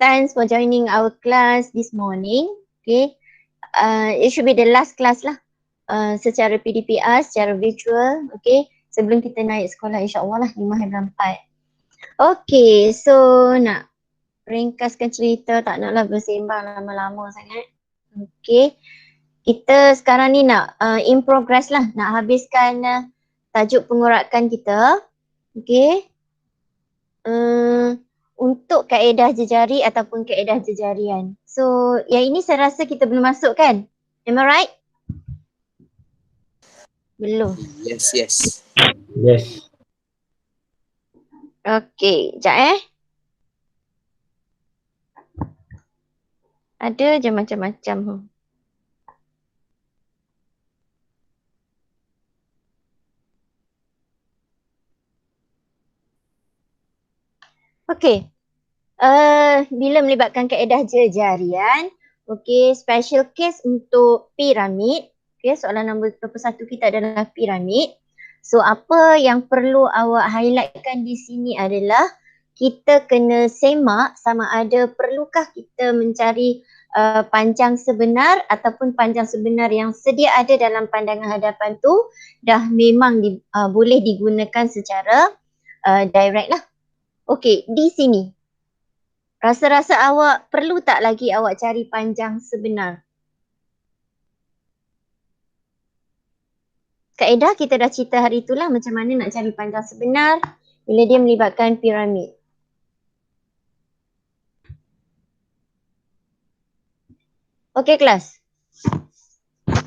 thanks for joining our class this morning. Okay, it should be the last class lah. Secara PDPR, secara virtual. Okay, sebelum kita naik sekolah insyaAllah lah 5/4. Okay, so nak ringkaskan cerita, tak naklah bersembang lama-lama sangat. Okay, kita sekarang ni nak in progress lah, nak habiskan tajuk pengurakan kita. Okay. Untuk kaedah jejari ataupun kaedah jejarian. So yang ini saya rasa kita belum masuk kan? Am I right? Belum. Yes. Yes. Okay, sekejap Ada je macam-macam. Okay. Bila melibatkan kaedah jejarian, okay, special case untuk piramid. Okay, soalan nombor 21 kita adalah piramid. So apa yang perlu awak highlightkan di sini adalah kita kena semak sama ada perlukah kita mencari panjang sebenar ataupun panjang sebenar yang sedia ada dalam pandangan hadapan tu dah memang boleh digunakan secara direct lah. Okey, di sini rasa-rasa awak perlu tak lagi awak cari panjang sebenar? Kaedah kita dah cerita hari itulah macam mana nak cari panjang sebenar bila dia melibatkan piramid. Okey kelas.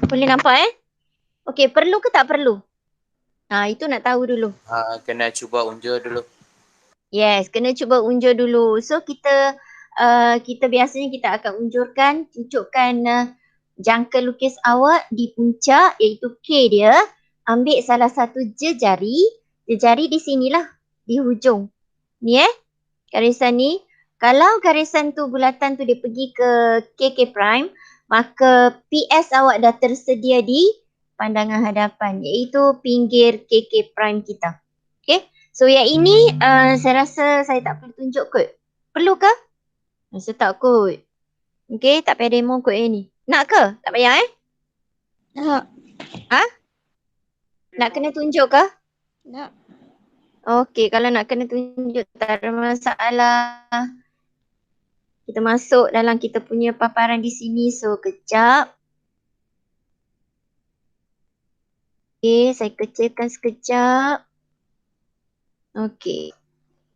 Boleh nampak Okey, perlu ke tak perlu? Itu nak tahu dulu. Kena cuba unjuk dulu. Yes, kena cuba unjur dulu. So kita biasanya kita akan unjurkan, cucukkan jangka lukis awak di puncak iaitu K dia. Ambil salah satu jejari. Jejari di sinilah, di hujung. Ni garisan ni. Kalau garisan tu bulatan tu dia pergi ke KK prime, maka PS awak dah tersedia di pandangan hadapan iaitu pinggir KK prime kita. Okay. So yang ini saya rasa saya tak perlu tunjuk kot. Perlu ke? Rasa tak kot. Okay, tak payah demo kot yang ni. Nak ke? Tak payah Nak. Nak kena tunjuk ke? Nak. Okay, kalau nak kena tunjuk tak ada masalah. Kita masuk dalam kita punya paparan di sini. So kejap. Okay, saya kecilkan sekejap. Okay,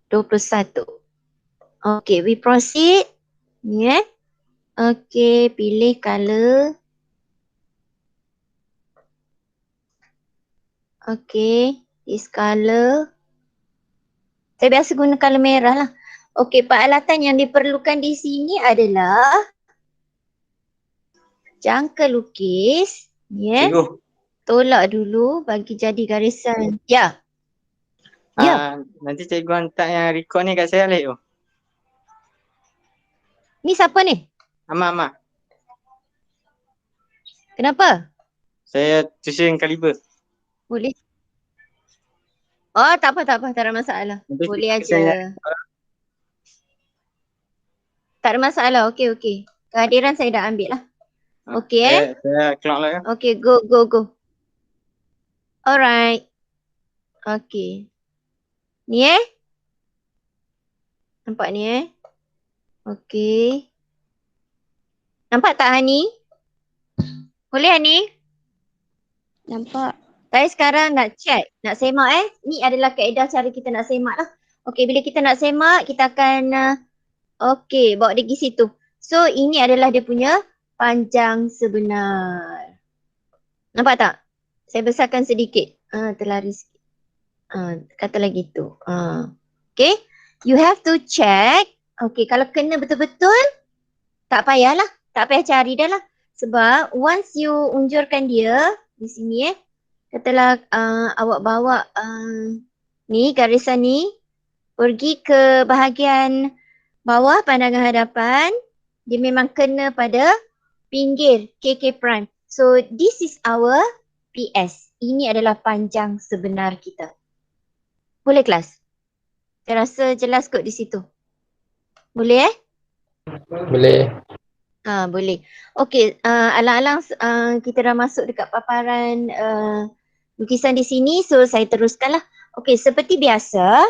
21. Okay, we proceed. Ni Okay, pilih color. Okay, this color. Saya biasa guna color merah lah. Okay, peralatan yang diperlukan di sini adalah jangka lukis. Cikgu. Tolak dulu bagi jadi garisan. Ya. Nanti cikgu hantar yang record ni kat saya lah tu. Ni siapa ni? Ama. Kenapa? Saya tuition kaliber. Boleh. Oh, tak apa. Tak ada masalah. Nanti Boleh saya- aja. Tak ada masalah. Okey. Kehadiran saya dah ambil lah. Okey Saya keluar lah ya. Okay, go. Alright. Okay. Ni Nampak ni Okay. Nampak tak Hani? Boleh Hani? Nampak. Saya sekarang nak check, nak semak Ni adalah kaedah cara kita nak semak lah. Okay, bila kita nak semak, kita akan okay, bawa dia pergi situ. So, ini adalah dia punya panjang sebenar. Nampak tak? Saya besarkan sedikit. Terlari sikit. Kata lagi tu. Okay. You have to check. Okay, kalau kena betul-betul, tak payahlah. Tak payah cari dah lah. Sebab once you unjurkan dia di sini katalah awak bawa ni garisan ni pergi ke bahagian bawah pandangan hadapan, dia memang kena pada pinggir KK prime. So this is our PS. Ini adalah panjang sebenar kita. Boleh kelas? Saya rasa jelas kot di situ. Boleh Boleh. Boleh. Okey, alang-alang kita dah masuk dekat paparan lukisan di sini, so saya teruskanlah. Okey, seperti biasa,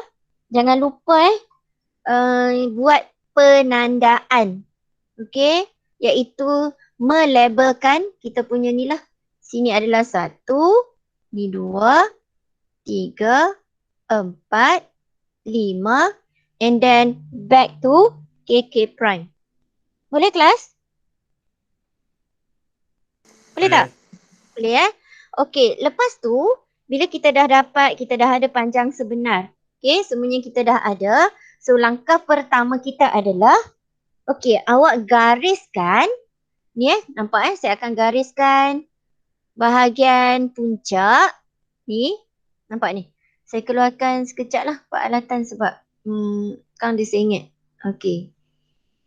jangan lupa buat penandaan. Okey, iaitu melabelkan kita punya ni lah. Sini adalah 1, ni 2, 3, 4, 5 and then back to KK prime. Boleh kelas? Boleh tak? Boleh Okey, lepas tu bila kita dah dapat, kita dah ada panjang sebenar. Okey, semuanya kita dah ada. So langkah pertama kita adalah, okey, awak gariskan ni nampak saya akan gariskan bahagian puncak ni. Nampak ni? Saya keluarkan sekejap lah peralatan sebab kan dia saya ingat. Okey.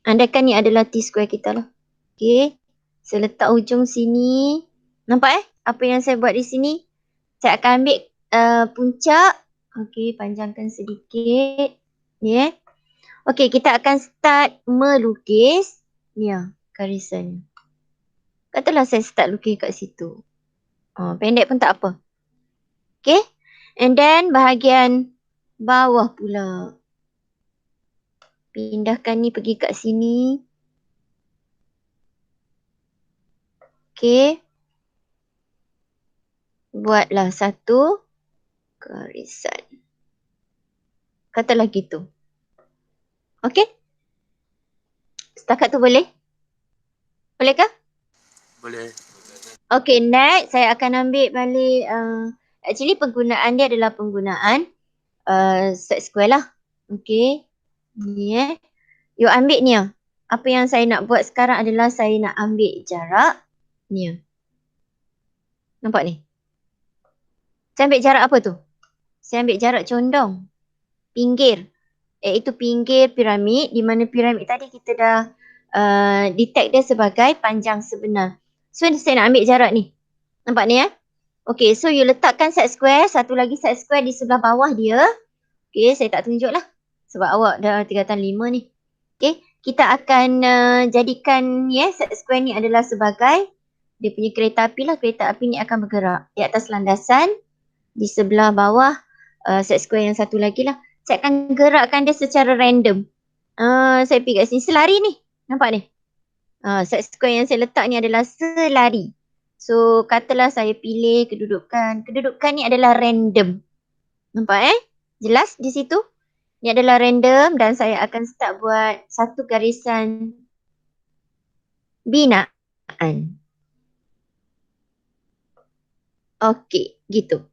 Andaikan ni adalah T-square kita lah. Okey. Saya letak ujung sini. Nampak apa yang saya buat di sini? Saya akan ambil puncak. Okey, panjangkan sedikit. Ni Okey, kita akan start melukis. Ni garisan. Katalah saya start lukis kat situ. Pendek pun tak apa. Okey. And then bahagian bawah pula. Pindahkan ni pergi kat sini. Okey. Buatlah satu garisan. Katalah gitu. Okey? Setakat tu boleh? Bolehkah? Boleh. Okey, next saya akan ambil balik actually penggunaan dia adalah penggunaan set square lah. Okey. Ni You ambil ni Apa yang saya nak buat sekarang adalah saya nak ambil jarak ni. Nampak ni? Saya ambil jarak apa tu? Saya ambil jarak condong. Pinggir. Iaitu pinggir piramid, di mana piramid tadi kita dah detect dia sebagai panjang sebenar. So saya nak ambil jarak ni. Nampak ni Okay, so you letakkan set square, satu lagi set square di sebelah bawah dia. Okay, saya tak tunjuk lah. Sebab awak dah tingkatan 5 ni. Okay, kita akan jadikan set square ni adalah sebagai dia punya kereta api lah. Kereta api ni akan bergerak di atas landasan. Di sebelah bawah set square yang satu lagi lah. Saya akan gerakkan dia secara random. Saya pergi kat sini. Selari ni. Nampak ni? Set square yang saya letak ni adalah selari. So katalah saya pilih kedudukan. Kedudukan ni adalah random. Nampak Jelas di situ? Ni adalah random dan saya akan start buat satu garisan binaan. Okey, gitu.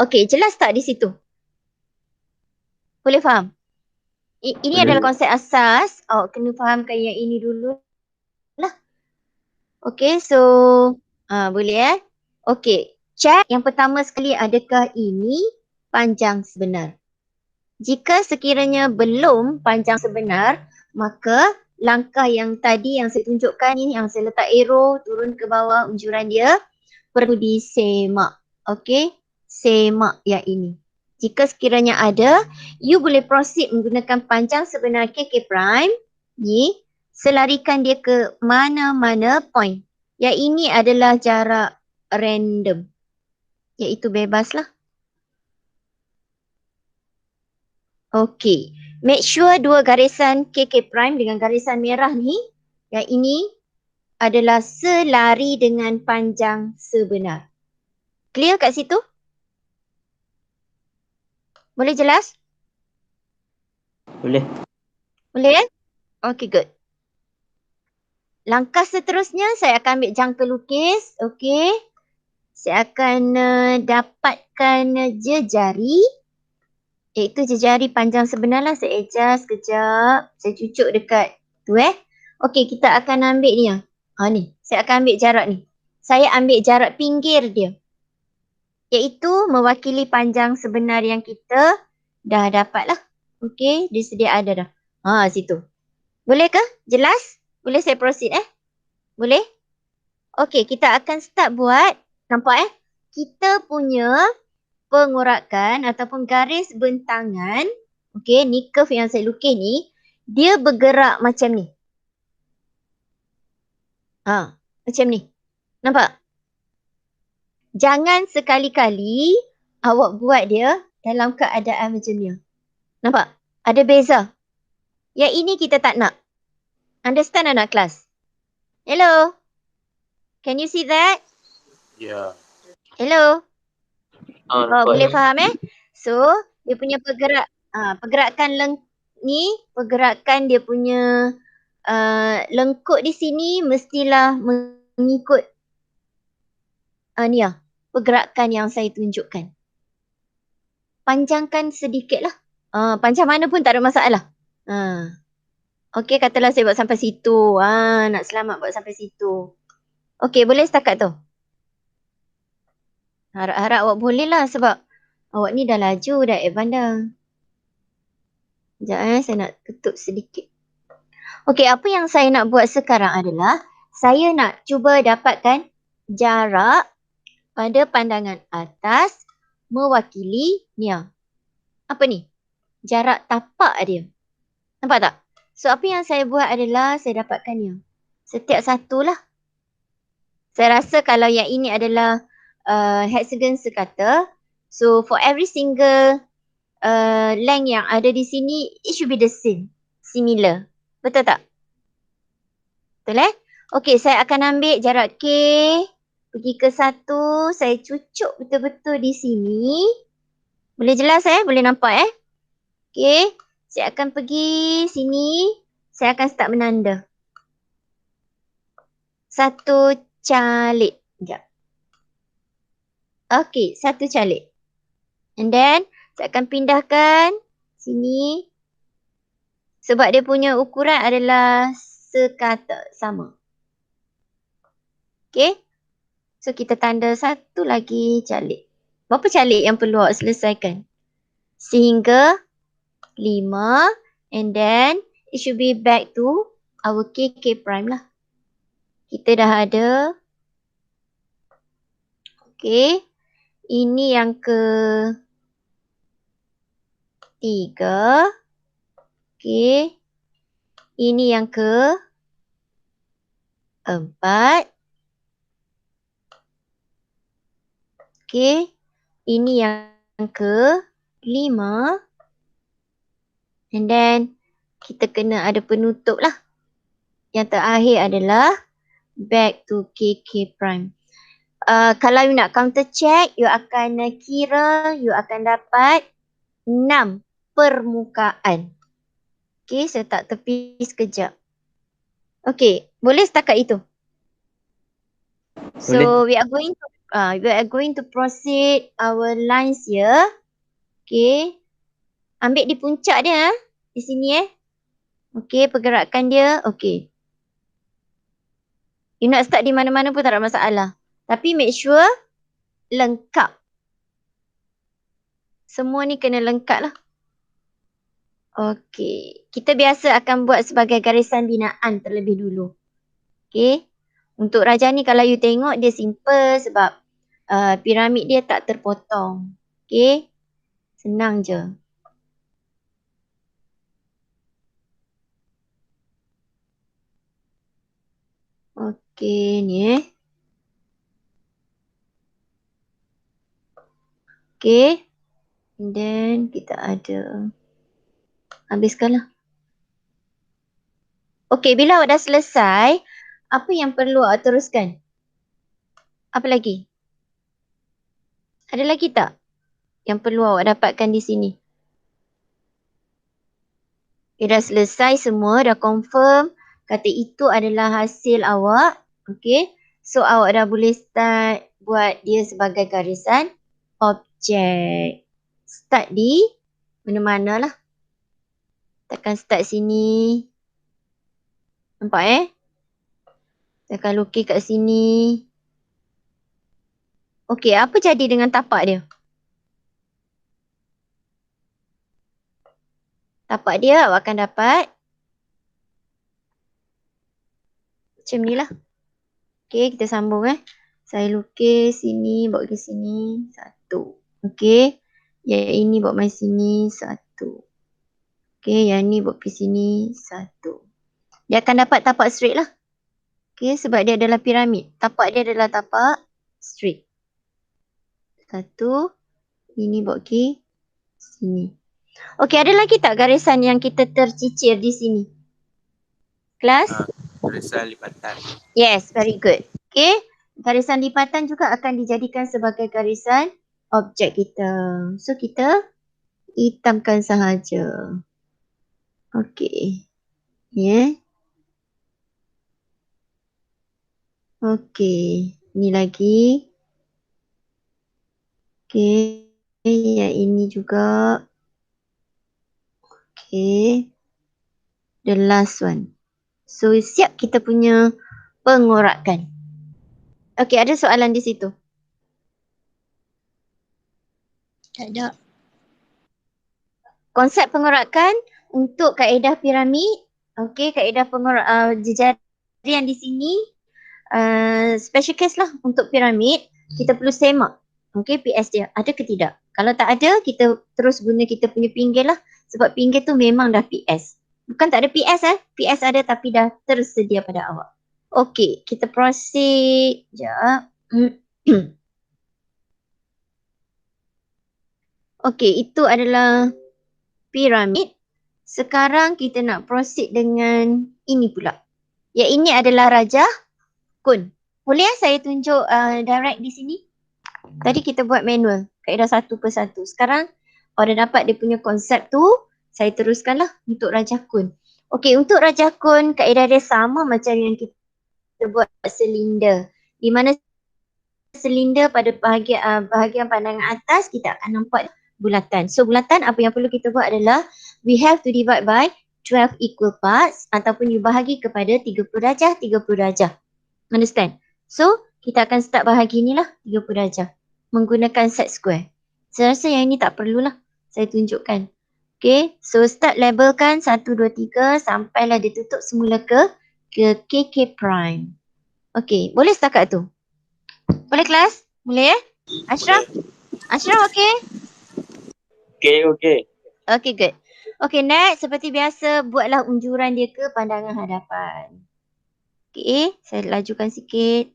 Okey, jelas tak di situ? Boleh faham? Ini adalah konsep asas. Kena fahamkan yang ini dulu lah. Okey, so boleh Okey, check yang pertama sekali, adakah ini panjang sebenar? Jika sekiranya belum panjang sebenar, maka langkah yang tadi yang saya tunjukkan ni, yang saya letak arrow turun ke bawah unjuran dia, perlu disemak. Okey, semak yang ini. Jika sekiranya ada, you boleh proceed menggunakan panjang sebenar KK prime ni, selarikan dia ke mana-mana point. Yang ini adalah jarak random, iaitu bebas lah. Okey, make sure dua garisan KK prime dengan garisan merah ni, yang ini adalah selari dengan panjang sebenar. Clear kat situ? Boleh jelas? Boleh. Boleh Okay, good. Langkah seterusnya saya akan ambil jangka lukis. Okey. Saya akan dapatkan jejari. Iaitu jejari panjang sebenar lah. Saya adjust sekejap. Saya cucuk dekat tu Okey, kita akan ambil ni ni. Saya akan ambil jarak ni. Saya ambil jarak pinggir dia. Iaitu mewakili panjang sebenar yang kita dah dapat lah. Okey, dia sedia ada dah. Situ. Boleh ke? Jelas? Boleh saya proceed Boleh? Okey, kita akan start buat. Nampak Kita punya pengorakan ataupun garis bentangan. Okey, ni curve yang saya lukis ni. dia bergerak macam ni. Macam ni. Nampak? Jangan sekali-kali awak buat dia dalam keadaan macam ni. Nampak? Ada beza. Yang ini kita tak nak. Understand anak kelas? Hello? Can you see that? Ya. Hello? Nampak. Boleh faham So, dia punya pergerakan pergerakan dia punya lengkuk di sini mestilah mengikut pergerakan yang saya tunjukkan. Panjangkan sedikit lah. Panjang mana pun tak ada masalah. Okey, katalah saya buat sampai situ. Nak selamat buat sampai situ. Okey, boleh setakat tu? Harap-harap awak boleh lah sebab awak ni dah laju, dah advance dah. Sekejap saya nak tutup sedikit. Okey, apa yang saya nak buat sekarang adalah saya nak cuba dapatkan jarak pada pandangan atas mewakili ni. Apa ni? Jarak tapak dia. Nampak tak? So, apa yang saya buat adalah saya dapatkan ni. Setiap satu lah. Saya rasa kalau yang ini adalah hexagon sekata. So, for every single length yang ada di sini, it should be the same. Similar. Betul tak? Betul Okey, saya akan ambil jarak K. Pergi ke 1. Saya cucuk betul-betul di sini. Boleh jelas Boleh nampak Okey. Saya akan pergi sini. Saya akan start menanda. 1 calik. Sekejap. Okey, 1 calik. And then, saya akan pindahkan sini. Sebab dia punya ukuran adalah sekata, sama. Okey. So, kita tanda 1 lagi calik. Berapa calik yang perlu awak selesaikan? Sehingga 5. And then, it should be back to our K prime lah. Kita dah ada. Okey. Ini yang ke 3. Okey. Ini yang ke 4. Okey. Ini yang ke 5. And then kita kena ada penutup lah. Yang terakhir adalah back to KK prime. Kalau you nak counter check, you akan kira, you akan dapat 6 permukaan. Okey, saya tak tepi sekejap. Okey, boleh setakat itu? So, we are going to proceed our lines here. Okey. Ambil di puncak dia di sini Okey, pergerakan dia. Okey. You nak start di mana-mana pun tak ada masalah. Tapi make sure lengkap. Semua ni kena lengkap lah. Okey. Kita biasa akan buat sebagai garisan binaan terlebih dulu. Okey. Untuk rajah ni kalau you tengok dia simple sebab piramid dia tak terpotong. Okey. Senang je. Okey ni Okey. And then kita ada. Habiskanlah. Okey, bila awak dah selesai, apa yang perlu awak teruskan? Apa lagi? Ada lagi tak yang perlu awak dapatkan di sini? Okay, dah selesai semua, dah confirm. Kata itu adalah hasil awak. Okay, so awak dah boleh start buat dia sebagai garisan objek. Start di mana-mana lah. Tekan start sini. Nampak Tekan lukis kat sini. Okey, apa jadi dengan tapak dia? Tapak dia awak akan dapat macam ni lah. Okey, kita sambung Saya lukis sini, bawa ke sini. 1. Okey. Yang ini bawa main sini. 1. Okay, yang ni buat pergi sini 1. Dia akan dapat tapak straight lah. Okay, sebab dia adalah piramid. Tapak dia adalah tapak straight. 1. Ini buat pergi sini. Okay, ada lagi tak garisan yang kita tercicir di sini? Kelas? Garisan lipatan. Yes, very good. Okay, garisan lipatan juga akan dijadikan sebagai garisan objek kita. So, kita hitamkan sahaja. Okay. Yeah. Okay. Ni lagi. Okay. Yang ini juga. Okay. The last one. So, siap kita punya pengorakan. Okay, ada soalan di situ? Tak ada. Konsep pengorakan untuk kaedah piramid. Okay, kaedah jejarian di sini. Special case lah untuk piramid. Kita perlu semak. Okay, PS dia. Ada ke tidak? Kalau tak ada, kita terus guna kita punya pinggir lah. Sebab pinggir tu memang dah PS. Bukan tak ada PS PS ada tapi dah tersedia pada awak. Okay, kita proceed. Sekejap. Okay, itu adalah piramid. Sekarang kita nak proceed dengan ini pula. Yang ini adalah Raja Kun. Boleh saya tunjuk direct di sini? Tadi kita buat manual. Kaedah satu persatu. Sekarang pada dapat dia punya konsep tu, saya teruskanlah untuk Raja Kun. Okey, untuk Raja Kun, kaedah dia sama macam yang kita buat silinder. Di mana silinder pada bahagian pandangan atas, kita akan nampak bulatan. So bulatan apa yang perlu kita buat adalah we have to divide by 12 equal parts ataupun you bahagi kepada 30 darjah, 30 darjah. Understand? So kita akan start bahagi ni lah 30 darjah menggunakan set square. Saya rasa yang ini tak perlulah saya tunjukkan. Okay, so start labelkan 1, 2, 3 sampailah dia tutup semula ke KK prime. Okay, boleh setakat tu? Boleh kelas? Boleh ya? Ashraf? Ashraf okay? Okay. Okay, good. Okay, next. Seperti biasa, buatlah unjuran dia ke pandangan hadapan. Okay, saya lajukan sikit.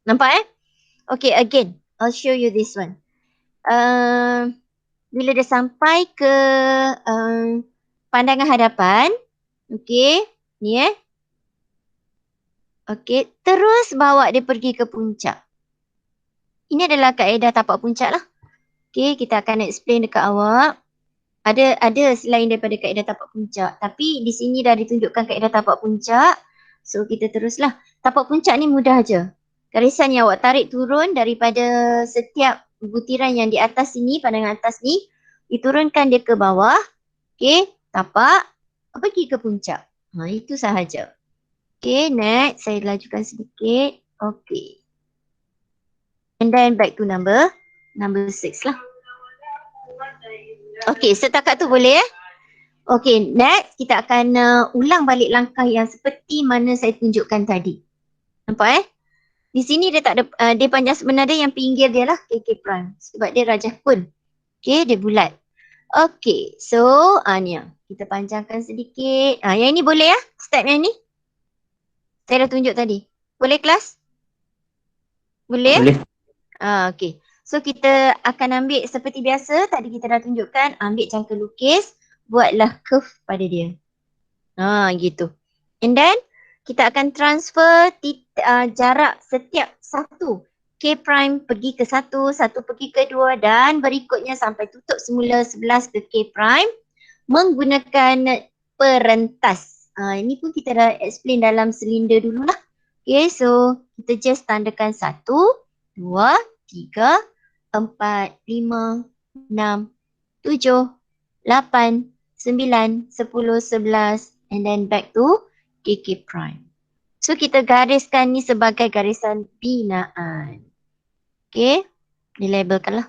Nampak Okay, again. I'll show you this one. Bila dia sampai ke pandangan hadapan. Okay, ni Okay, terus bawa dia pergi ke puncak. Ini adalah kaedah tapak puncak lah. Okay, kita akan explain dekat awak. Ada selain daripada kaedah tapak puncak. Tapi di sini dah ditunjukkan kaedah tapak puncak. So kita teruslah. Tapak puncak ni mudah aja. Garisan yang awak tarik turun daripada setiap butiran yang di atas sini, pandangan atas ni. Diturunkan dia ke bawah. Okay, tapak. Pergi ke puncak. Itu sahaja. Okay, next. Saya lajukan sedikit. Okay. And then back to number 6 lah. Okay, setakat tu boleh Okay, next kita akan ulang balik langkah yang seperti mana saya tunjukkan tadi. Nampak Di sini dia tak ada, dia panjang sebenarnya yang pinggir dia lah KK prime. Sebab dia Raja Kun. Okay, dia bulat. Okay, so ni kita panjangkan sedikit. Yang ini boleh step yang ni? Saya dah tunjuk tadi. Boleh kelas? Boleh? Boleh. Okay. So kita akan ambil seperti biasa, tadi kita dah tunjukkan, ambil cangkul lukis, buatlah curve pada dia. Gitu. And then kita akan transfer jarak setiap satu. K prime pergi ke 1, 1 pergi ke 2 dan berikutnya sampai tutup semula 11 ke K prime menggunakan perentas. Ini pun kita dah explain dalam silinder dululah. Okay, so kita just tandakan 1, 2, 3, 4, 5, 6, 7, 8, 9, 10, 11 and then back to KK prime. So kita gariskan ni sebagai garisan binaan. Okay, dilabelkan lah.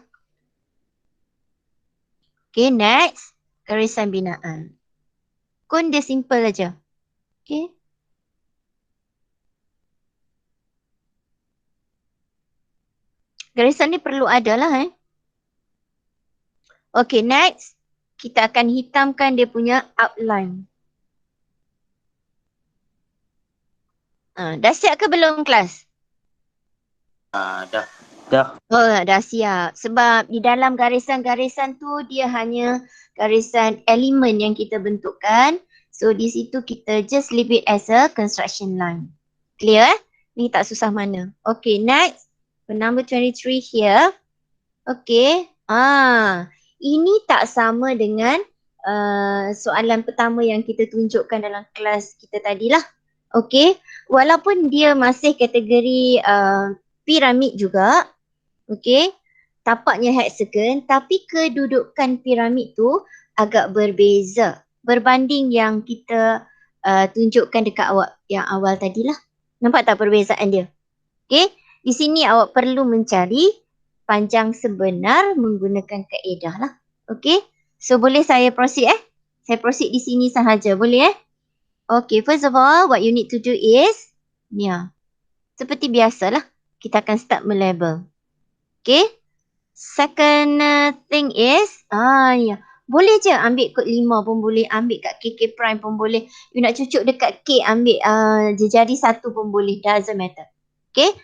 Okay, next. Garisan binaan. Kun dia simple aja. Okay. Garisan ni perlu ada lah Okay, next. kita akan hitamkan dia punya outline. Dah siap ke belum kelas? Dah. Oh, dah siap. Sebab di dalam garisan-garisan tu dia hanya garisan elemen yang kita bentukkan. So di situ kita just leave it as a construction line. Clear eh? Ni tak susah mana. Okay, next. For number 23 here. Okay. Ini tak sama dengan soalan pertama yang kita tunjukkan dalam kelas kita tadilah. Okay. Walaupun dia masih kategori piramid juga. Okay. Tapaknya hexagon, tapi kedudukan piramid tu agak berbeza berbanding yang kita tunjukkan dekat awak yang awal tadilah. Nampak tak perbezaan dia? Okay. Di sini awak perlu mencari panjang sebenar menggunakan kaedah lah. Okay. So boleh saya proceed Saya proceed di sini sahaja. Boleh Okay. First of all, what you need to do is seperti biasalah. Kita akan start melabel. Okay. Second thing is, boleh je ambil kod 5 pun boleh, ambil kat KK prime pun boleh. You nak cucuk dekat K, ambil jari 1 pun boleh, doesn't matter. Okay,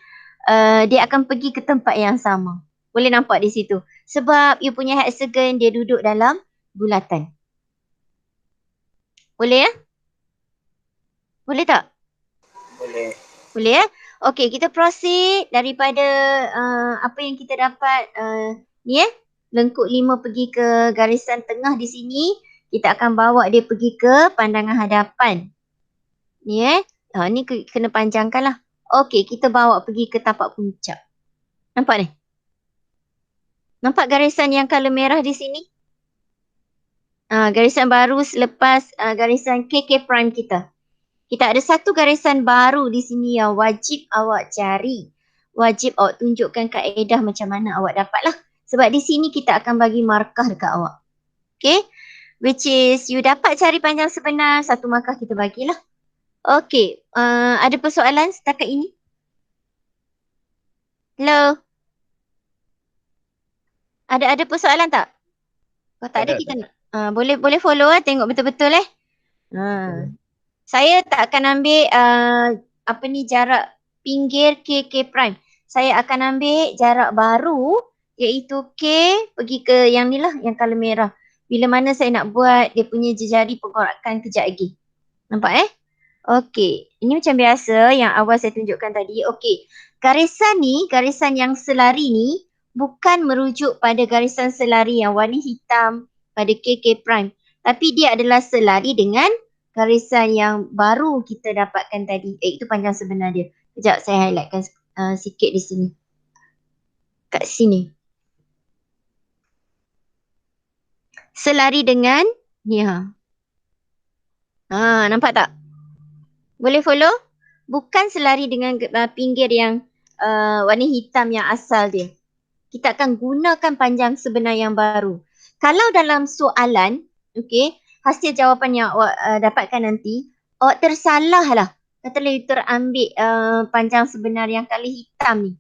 dia akan pergi ke tempat yang sama. Boleh nampak di situ. Sebab you punya hexagon dia duduk dalam bulatan. Boleh Boleh tak? Boleh. Boleh Okay, kita proceed daripada apa yang kita dapat ni lengkuk 5 pergi ke garisan tengah di sini. Kita akan bawa dia pergi ke pandangan hadapan. Ni ni kena panjangkan lah. Okay, kita bawa pergi ke tapak puncak. Nampak ni? Nampak garisan yang color merah di sini? Garisan baru selepas garisan KK prime kita. Kita ada satu garisan baru di sini yang wajib awak cari. Wajib awak tunjukkan kaedah macam mana awak dapatlah. Sebab di sini kita akan bagi markah dekat awak. Okay. Which is you dapat cari panjang sebenar, satu markah kita bagilah. Okay. Ada persoalan setakat ini? Hello? Ada persoalan tak? Kalau tak ada kita nak. Boleh follow tengok betul-betul Saya tak akan ambil jarak pinggir KK prime. Saya akan ambil jarak baru iaitu K pergi ke yang ni lah, yang color merah. Bila mana saya nak buat dia punya jejari pengorakan kejap lagi. Nampak Okey. Ini macam biasa yang awal saya tunjukkan tadi. Okey. Garisan yang selari ni bukan merujuk pada garisan selari yang warna hitam pada KK prime. Tapi dia adalah selari dengan garisan yang baru kita dapatkan tadi. Itu panjang sebenar dia. Sekejap saya highlightkan sikit di sini. Kat sini. Selari dengan ni nampak tak? Boleh follow? Bukan selari dengan pinggir yang warna hitam yang asal dia. Kita akan gunakan panjang sebenar yang baru. Kalau dalam soalan, hasil jawapan yang awak dapatkan nanti, awak tersalah lah. Katalah you terambil panjang sebenar yang color hitam ni.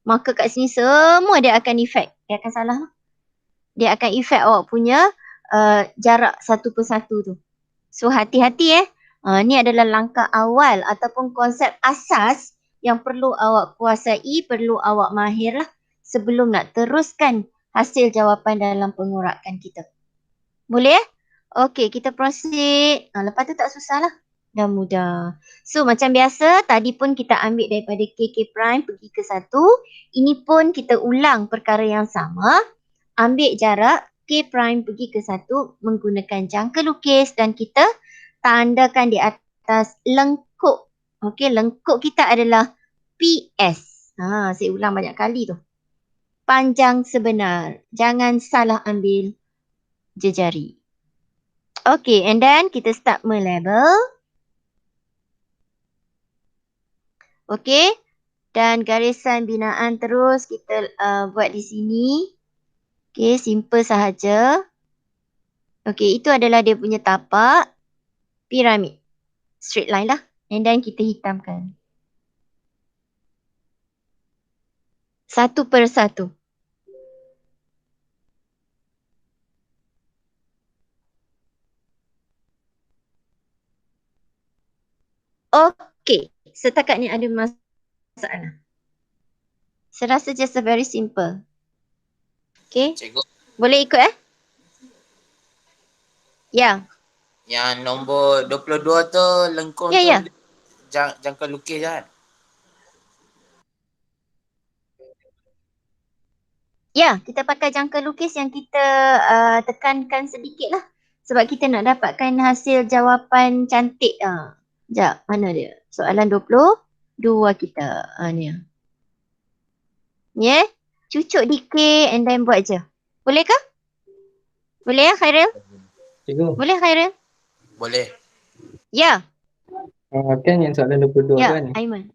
Maka kat sini semua dia akan efek. Dia akan salah. Dia akan efek awak punya jarak satu persatu tu. So hati-hati ni adalah langkah awal ataupun konsep asas yang perlu awak kuasai, perlu awak mahir lah sebelum nak teruskan hasil jawapan dalam pengorakan kita. Boleh Okey, kita proceed. Lepas tu tak susah lah. Dah mudah. So macam biasa, tadi pun kita ambil daripada KK prime pergi ke 1. Ini pun kita ulang perkara yang sama. Ambil jarak K prime pergi ke 1 menggunakan jangka lukis dan kita tandakan di atas lengkuk. Okey, lengkuk kita adalah PS. Saya ulang banyak kali tu. Panjang sebenar. Jangan salah ambil jejari. Okay, and then kita start melabel. Okay, dan garisan binaan terus kita buat di sini. Okay, simple sahaja. Okay, itu adalah dia punya tapak piramid. Straight line lah. And then kita hitamkan. Satu persatu. Okay. Setakat ni ada masalah. Saya rasa just a very simple. Okay. Cikgu, Boleh ikut Ya. yang nombor 22 tu lengkung Ya, tu ya. jangka lukis kan? Ya, kita pakai jangka lukis yang kita tekankan sedikit lah. Sebab kita nak dapatkan hasil jawapan cantik. Sekejap, mana dia? Soalan 22 kita. Ni. Ni cucuk decay and then buat je. Boleh ke? Boleh ya Khairil? Cikgu, Boleh Khairil? Boleh. Ya. kan yang soalan 22 tu Ya, kan. Aiman.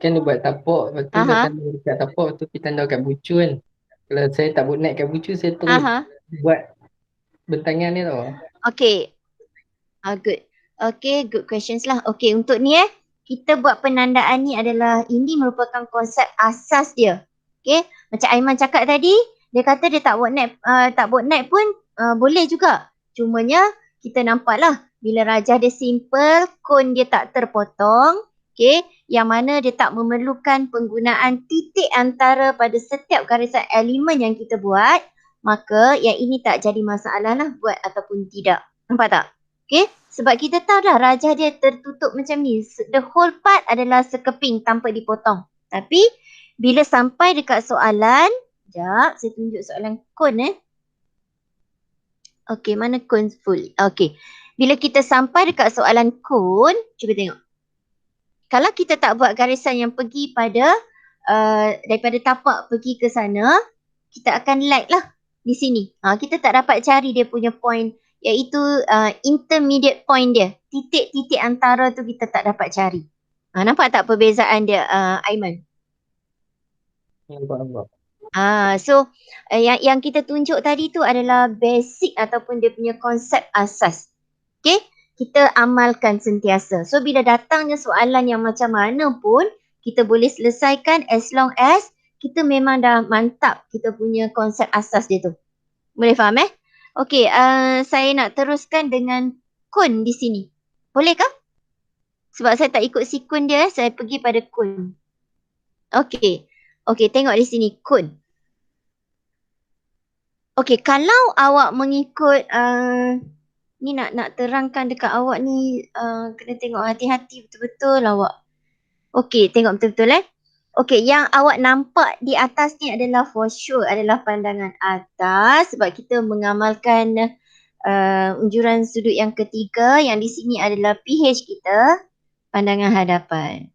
Kan dia buat tapak, lepas tu dah tanda dekat tapak, lepas tu kita tanda kat bucu kan. Kalau saya tak buat naik kat bucu, saya terus buat bentangan ni tau. Okay. Good. Okay, good questions lah. Okay, untuk ni kita buat penandaan ni adalah ini merupakan konsep asas dia. Okay, macam Aiman cakap tadi, dia kata dia tak buat naik pun boleh juga. Cumanya kita nampak lah bila rajah dia simple, kon dia tak terpotong. Okay, yang mana dia tak memerlukan penggunaan titik antara pada setiap garisan elemen yang kita buat, maka yang ini tak jadi masalah lah buat ataupun tidak. Nampak tak? Okay, sebab kita tahu dah rajah dia tertutup macam ni. The whole part adalah sekeping tanpa dipotong. Tapi bila sampai dekat soalan, sekejap saya tunjuk soalan kon Okay, mana kon full? Okay, bila kita sampai dekat soalan kon, cuba tengok. Kalau kita tak buat garisan yang pergi pada daripada tapak pergi ke sana, kita akan lag lah di sini. Kita tak dapat cari dia punya point, iaitu intermediate point dia. Titik-titik antara tu kita tak dapat cari. Nampak tak perbezaan dia, Aiman? Nampak. So yang kita tunjuk tadi tu adalah basic ataupun dia punya konsep asas. Okay, kita amalkan sentiasa. So bila datangnya soalan yang macam mana pun, kita boleh selesaikan as long as kita memang dah mantap kita punya konsep asas dia tu. Boleh faham Okay, saya nak teruskan dengan kun di sini. Boleh ke? Sebab saya tak ikut sikun dia, saya pergi pada kun. Okay, tengok di sini kun. Okay, kalau awak mengikut ni nak terangkan dekat awak ni, kena tengok hati-hati betul-betul awak. Okay, tengok betul-betul Okay, yang awak nampak di atas ni adalah for sure adalah pandangan atas sebab kita mengamalkan unjuran sudut yang ketiga yang di sini adalah pH kita, pandangan hadapan.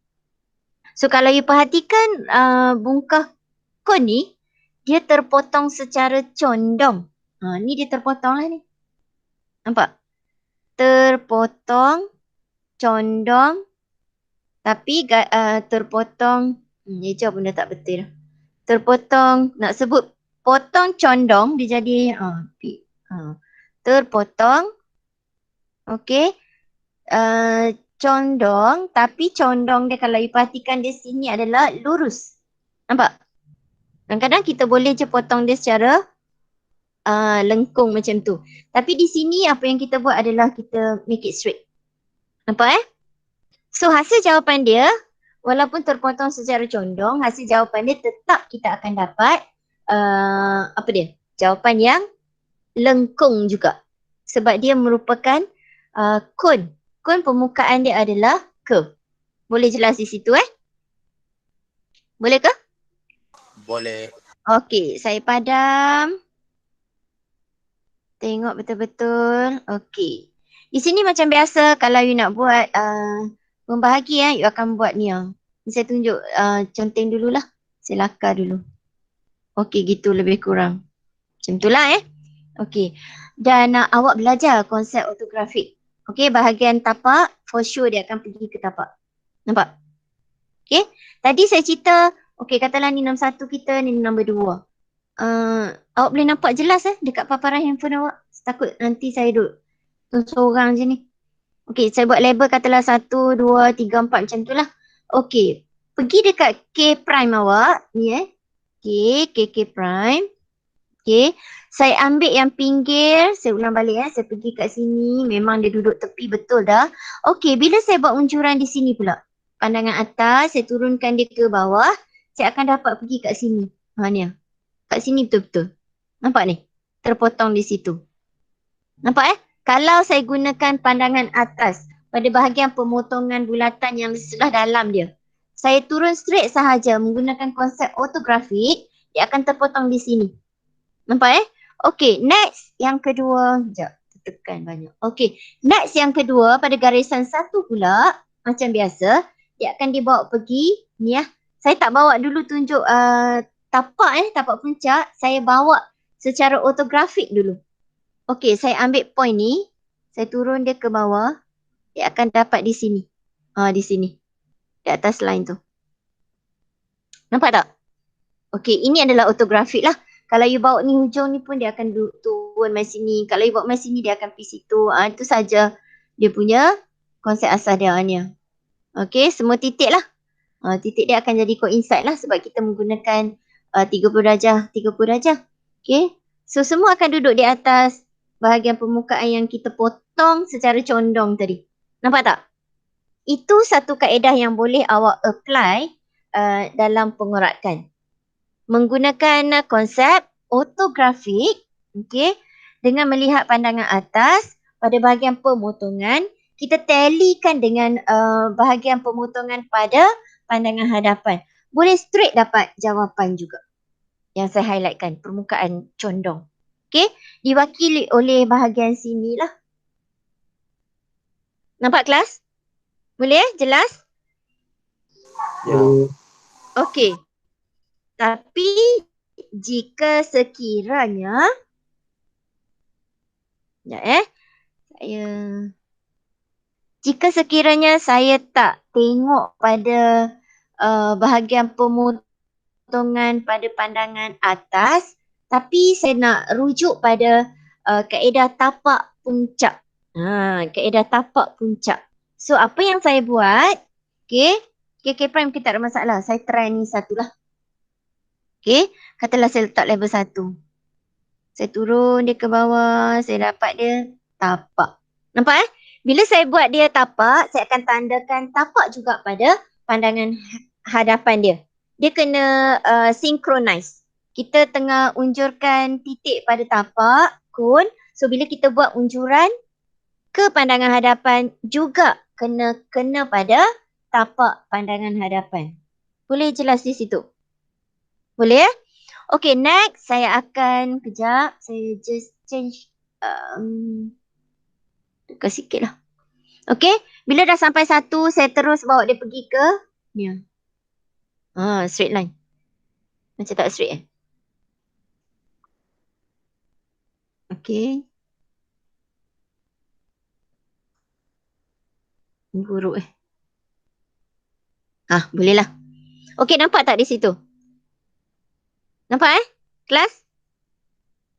So kalau you perhatikan bungkah kon ni, dia terpotong secara condong. Ni dia terpotong lah ni. Nampak? Terpotong, condong, tapi terpotong, hijau benda tak betul. Terpotong, nak sebut potong condong, dia jadi terpotong. Okay. Condong, tapi condong dia kalau you perhatikan di sini adalah lurus. Nampak? Kadang-kadang kita boleh je potong dia secara lengkung macam tu. Tapi di sini apa yang kita buat adalah kita make it straight. Nampak So hasil jawapan dia, walaupun terpotong secara condong, hasil jawapan dia tetap kita akan dapat jawapan yang lengkung juga. Sebab dia merupakan kon. Kon permukaan dia adalah curve. Boleh jelas di situ Boleh ke? Boleh. Okey, saya padam. Tengok betul-betul. Okey. Di sini macam biasa kalau you nak buat membahagi you akan buat ni Ni saya tunjuk conteng dululah. Saya lakar dulu. Okey, gitu lebih kurang. Macam itulah Okey. Dan awak belajar konsep ortografik. Okey, bahagian tapak for sure dia akan pergi ke tapak. Nampak? Okey. Tadi saya cerita, okey katalah ni nombor 1 kita, ni nombor 2. Awak boleh nampak jelas dekat paparan handphone awak. Takut nanti saya duduk seorang je ni. Okey, saya buat label katalah 1, 2, 3, 4 macam tu lah. Okey, pergi dekat K prime awak. Ni K prime. Okay. Saya ambil yang pinggir. Saya ulang balik Saya pergi kat sini. Memang dia duduk tepi betul dah. Okay. Bila saya buat unjuran di sini pula. Pandangan atas. Saya turunkan dia ke bawah. Saya akan dapat pergi kat sini. Ni. Kat sini betul-betul. Nampak ni? Terpotong di situ. Nampak Kalau saya gunakan pandangan atas pada bahagian pemotongan bulatan yang sebelah dalam dia. Saya turun straight sahaja menggunakan konsep ortografik, dia akan terpotong di sini. Nampak Okey, next yang kedua. Sekejap, tekan banyak. Okey, next yang kedua pada garisan satu pula, macam biasa, dia akan dibawa pergi, ni Saya tak bawa dulu tunjuk tapak puncak, saya bawa secara ortografik dulu. Okey, saya ambil point ni, saya turun dia ke bawah, dia akan dapat di sini. Di sini. Di atas line tu. Nampak tak? Okey, ini adalah ortografik lah. Kalau you bawa ni hujung ni pun dia akan turun mai sini. Kalau you bawa mai sini dia akan pergi situ. Itu saja dia punya konsep asal dia ni. Okey, semua titik lah. Titik dia akan jadi coincide lah sebab kita menggunakan 30 darjah. Okey. So semua akan duduk di atas bahagian permukaan yang kita potong secara condong tadi. Nampak tak? Itu satu kaedah yang boleh awak apply dalam pengorakan. Menggunakan konsep ortografik, dengan melihat pandangan atas pada bahagian pemotongan, kita tallykan dengan bahagian pemotongan pada pandangan hadapan. Boleh straight dapat jawapan juga. Yang saya highlightkan, permukaan condong. Diwakili oleh bahagian sini lah. Nampak kelas? Boleh Jelas? Ya. Okey. Tapi jika sekiranya jika sekiranya saya tak tengok pada bahagian pemotongan pada pandangan atas, tapi saya nak rujuk pada kaedah tapak puncak. Kaedah tapak puncak. So apa yang saya buat, KK Prime kita tak ada masalah. Saya try ni satulah. Katalah saya letak level 1. Saya turun dia ke bawah, saya dapat dia tapak. Nampak Bila saya buat dia tapak, saya akan tandakan tapak juga pada pandangan hadapan dia. Dia kena synchronize. Kita tengah unjurkan titik pada tapak, cone. So bila kita buat unjuran ke pandangan hadapan juga kena pada tapak pandangan hadapan. Boleh jelas di situ? Boleh Okay, next saya akan kejap. Saya just change dekat sikit lah. Okay, bila dah sampai 1, saya terus bawa dia pergi ke ni. Straight line. Macam tak straight Okay. Buruk boleh lah. Okay, nampak tak di situ? Nampak kelas?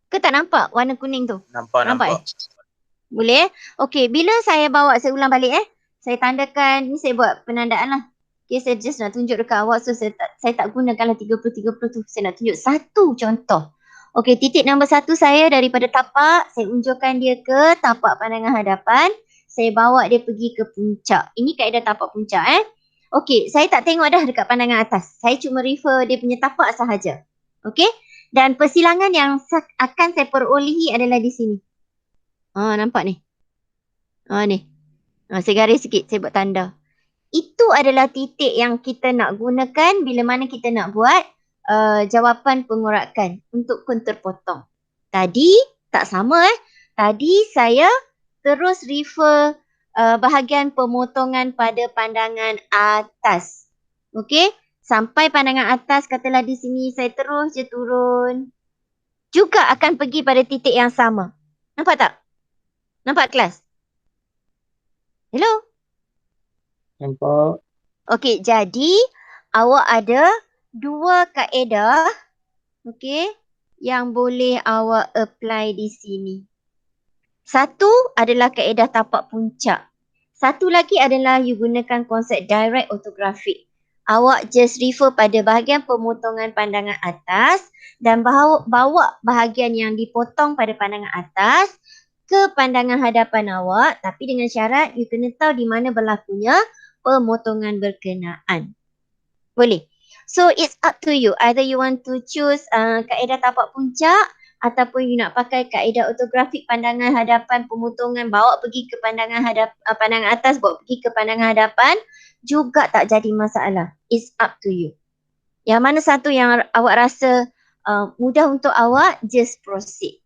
Ke tak nampak warna kuning tu? Nampak. Boleh Okay, bila saya bawa, saya ulang balik saya tandakan, ni saya buat penandaan lah. Okay, saya just nak tunjuk dekat awak. So saya tak gunakanlah 30-30 tu. Saya nak tunjuk satu contoh. Okay, titik nombor 1 saya daripada tapak, saya unjurkan dia ke tapak pandangan hadapan. Saya bawa dia pergi ke puncak. Ini kaedah tapak puncak Okay, saya tak tengok dah dekat pandangan atas. Saya cuma refer dia punya tapak sahaja. Okay, dan persilangan yang akan saya perolehi adalah di sini. Nampak ni? Ni. Saya garis sikit, saya buat tanda. Itu adalah titik yang kita nak gunakan bila mana kita nak buat jawapan pengorakan untuk kun terpotong. Tadi tak sama Tadi saya terus refer bahagian pemotongan pada pandangan atas. Okey? Sampai pandangan atas, katalah di sini, saya terus je turun. Juga akan pergi pada titik yang sama. Nampak tak? Nampak kelas? Hello? Nampak. Okey, jadi awak ada 2 kaedah yang boleh awak apply di sini. Satu adalah kaedah tapak puncak. Satu lagi adalah you gunakan konsep direct ortographic. awak just refer pada bahagian pemotongan pandangan atas dan bawa bahagian yang dipotong pada pandangan atas ke pandangan hadapan awak, tapi dengan syarat you kena tahu di mana berlakunya pemotongan berkenaan. Boleh? So it's up to you. Either you want to choose kaedah tapak puncak ataupun you nak pakai kaedah ortografik pandangan hadapan pemotongan, bawa pergi ke pandangan pandangan atas, bawa pergi ke pandangan hadapan, juga tak jadi masalah. It's up to you. Yang mana satu yang awak rasa mudah untuk awak, just proceed.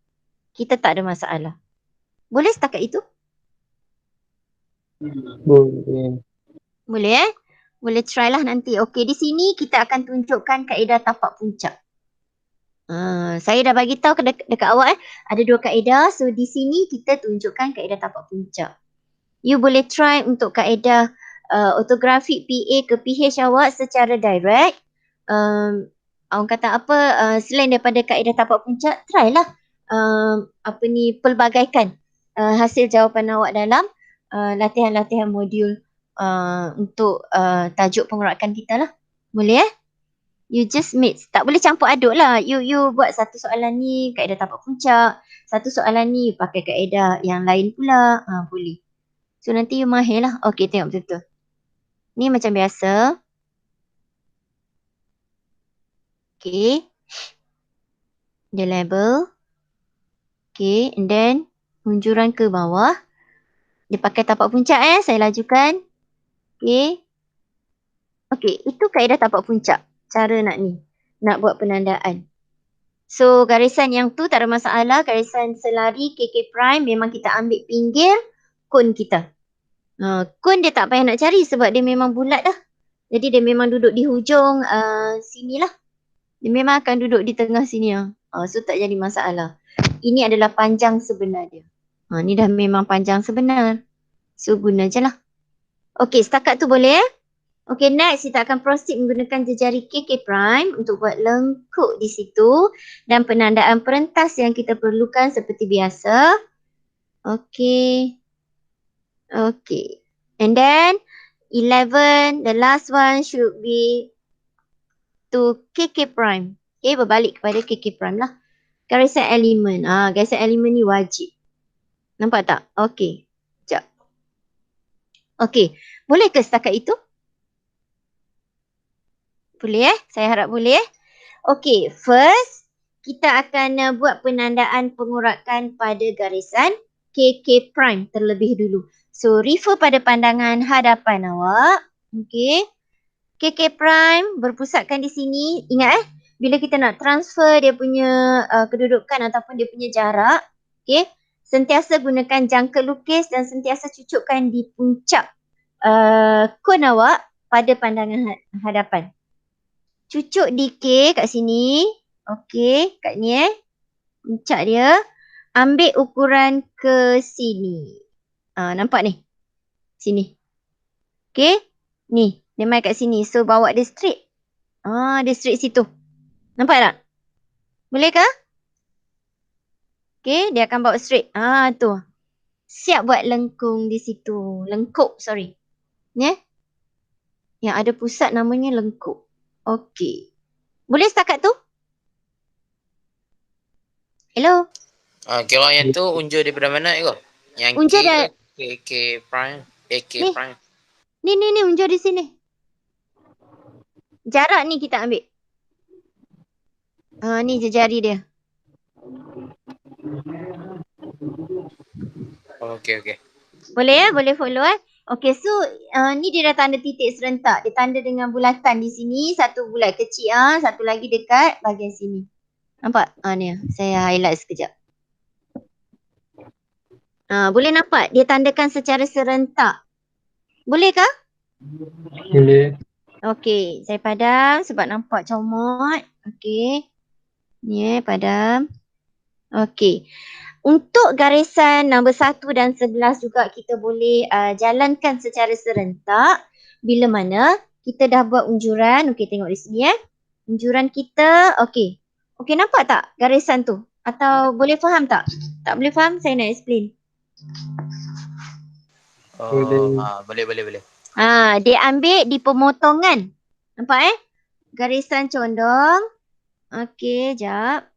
Kita tak ada masalah. Boleh setakat itu? Boleh. Boleh Boleh try lah nanti. Okey, di sini kita akan tunjukkan kaedah tapak puncak. Saya dah bagi tahu dekat awak ada 2 kaedah. So di sini kita tunjukkan kaedah tapak puncak. You boleh try untuk kaedah ortografik PA ke PH awak secara direct. Orang kata apa, selain daripada kaedah tapak puncak, try lah pelbagaikan hasil jawapan awak dalam latihan-latihan modul untuk tajuk pengurakan kita lah. Boleh You just mix. Tak boleh campur aduk lah. You buat satu soalan ni kaedah tapak puncak. Satu soalan ni you pakai kaedah yang lain pula. Boleh. So nanti you mahir lah. Okay, tengok betul-betul. Ni macam biasa. Okay. Dia label. Okay, and then hunjuran ke bawah. Dia pakai tapak puncak saya lajukan. Okay. Okay, itu kaedah tapak puncak. Cara nak buat penandaan. So garisan yang tu tak ada masalah. Garisan selari KK prime memang kita ambil pinggir kon kita. Kon dia tak payah nak cari sebab dia memang bulat dah. Jadi dia memang duduk di hujung sini lah. Dia memang akan duduk di tengah sini lah. So tak jadi masalah. Ini adalah panjang sebenar dia. Ni dah memang panjang sebenar. So guna je lah. Okay, setakat tu boleh Okay, next kita akan proceed menggunakan jejari KK prime untuk buat lengkuk di situ dan penandaan perentas yang kita perlukan seperti biasa. Okay. Okay. And then 11, the last one should be to KK prime. Okay, berbalik kepada KK prime lah. Garisan elemen. Garisan elemen ni wajib. Nampak tak? Okay. Sekejap. Okay. Boleh ke setakat itu? Boleh Saya harap boleh Okay, first kita akan buat penandaan pengurakan pada garisan KK prime terlebih dulu. So refer pada pandangan hadapan awak. Okay. KK prime berpusatkan di sini. Ingat bila kita nak transfer dia punya kedudukan ataupun dia punya jarak. Okay. Sentiasa gunakan jangka lukis dan sentiasa cucukkan di puncak kon awak pada pandangan hadapan. Cucuk di K kat sini. Okey, kat ni puncak dia. Ambil ukuran ke sini. Nampak ni? Sini. Okey. Ni, dia main kat sini. So bawa dia straight. Dia straight situ. Nampak tak? Boleh ke? Okey, dia akan bawa straight. Tu. Siap buat lengkung di situ. Lengkuk, sorry. Ni yang ada pusat namanya lengkuk. Okey. Boleh setakat tu? Hello? Kira yang tu unjur daripada mana ke? Yang unjur KK prime, AK ni. prime. Ni unjur di sini. Jarak ni kita ambil. Ni jari dia. Okey. Boleh Boleh follow Okey, so ni dia dah tanda titik serentak. Dia tanda dengan bulatan di sini. Satu bulat kecil, satu lagi dekat bahagian sini. Nampak? Ni saya highlight sekejap. Boleh nampak? Dia tandakan secara serentak. Boleh kah? Boleh. Okey, saya padam sebab nampak comot. Okey. Ni padam. Okey. Untuk garisan nombor 1 dan 11 juga kita boleh jalankan secara serentak bila mana kita dah buat unjuran. Okey, tengok di sini Unjuran kita, okey. Okey, nampak tak garisan tu? Atau boleh faham tak? Tak boleh faham, saya nak explain. Boleh. Dia ambil di pemotongan Nampak Garisan condong. Okey, jap.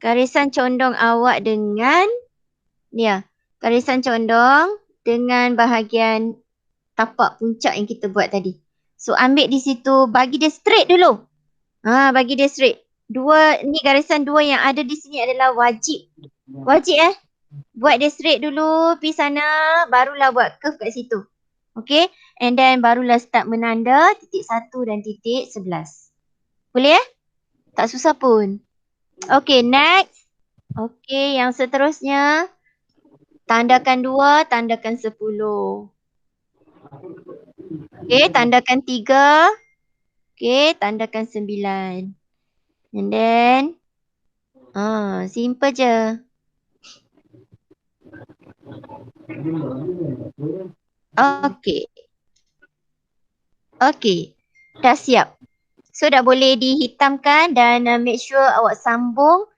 Garisan condong awak dengan ni garisan condong dengan bahagian tapak puncak yang kita buat tadi. So ambil di situ, bagi dia straight dulu. Bagi dia straight. Ni garisan dua yang ada di sini adalah wajib. Wajib buat dia straight dulu, pergi sana, barulah buat curve kat situ. Okay, and then barulah start menanda titik 1 dan titik 11. Boleh tak susah pun. Okay, next. Okay, yang seterusnya. Tandakan 2, tandakan 10. Okay, tandakan 3. Okay, tandakan 9. And then, simple je. Okay. Okay, dah siap. So dah boleh dihitamkan dan make sure awak sambung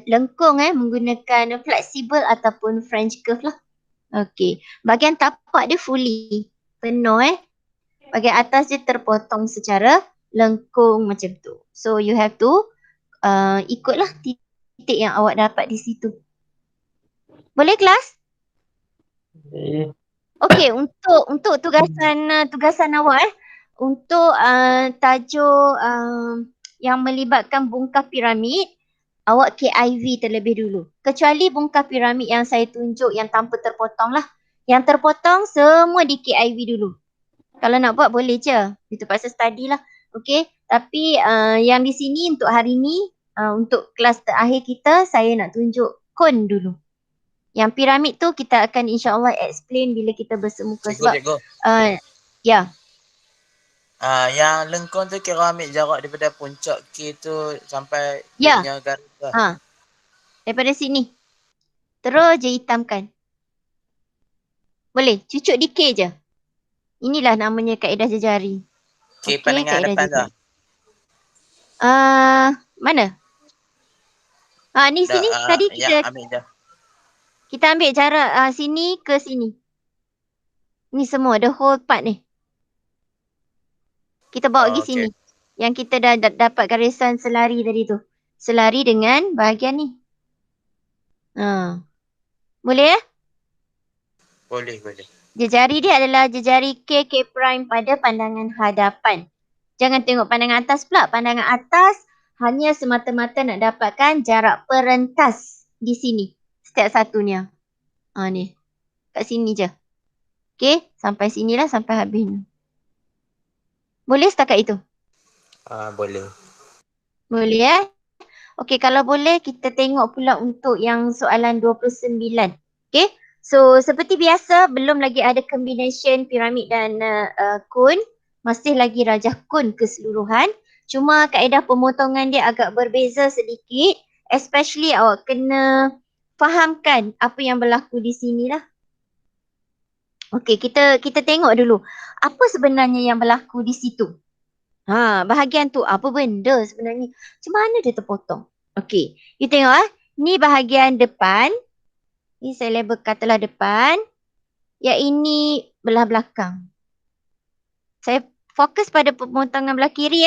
lengkung menggunakan flexible ataupun French curve lah. Okay, bahagian tapak dia fully penuh bahagian atas dia terpotong secara lengkung macam tu. So you have to ikutlah titik yang awak dapat di situ. Boleh kelas? Okay, untuk tugasan awak untuk tajuk yang melibatkan bongkar piramid, awak KIV terlebih dulu. Kecuali bongkar piramid yang saya tunjuk yang tanpa terpotong lah. Yang terpotong semua di KIV dulu. Kalau nak buat boleh je. Itu pasal study lah. Okay. Tapi yang di sini untuk hari ni, untuk kelas terakhir kita, saya nak tunjuk kon dulu. Yang piramid tu kita akan insyaAllah explain bila kita bersemuka. Cikgu. Ya. Yang lengkung tu kira ambil jarak daripada puncak K tu sampai dia punya garis tu. Daripada sini. Terus je hitamkan. Boleh, cucuk di K je. Inilah namanya kaedah jejari. K pandangan depan tu. Mana? Ni sini tadi kita ambil je. Kita ambil jarak sini ke sini. Ni semua, the whole part ni. Kita bawa pergi sini. Yang kita dah dapat garisan selari tadi tu. Selari dengan bahagian ni. Boleh Boleh. Jejari dia adalah jejari K prime pada pandangan hadapan. Jangan tengok pandangan atas pula. Pandangan atas hanya semata-mata nak dapatkan jarak perentas di sini. Setiap satunya. Ni. Kat sini je. Okay. Sampai sinilah sampai habis ni. Boleh setakat itu? Boleh. Boleh Okay, kalau boleh kita tengok pula untuk yang soalan 29. Okay. So, seperti biasa belum lagi ada combination piramid dan kun. Masih lagi rajah kun keseluruhan. Cuma kaedah pemotongan dia agak berbeza sedikit. Especially awak kena fahamkan apa yang berlaku di sini lah. Okay, kita tengok dulu. Apa sebenarnya yang berlaku di situ? Bahagian tu apa benda sebenarnya? Macam mana dia terpotong? Okay, you tengok ni bahagian depan. Ni saya label katalah depan. Yang ini belah belakang. Saya fokus pada pemotongan belah kiri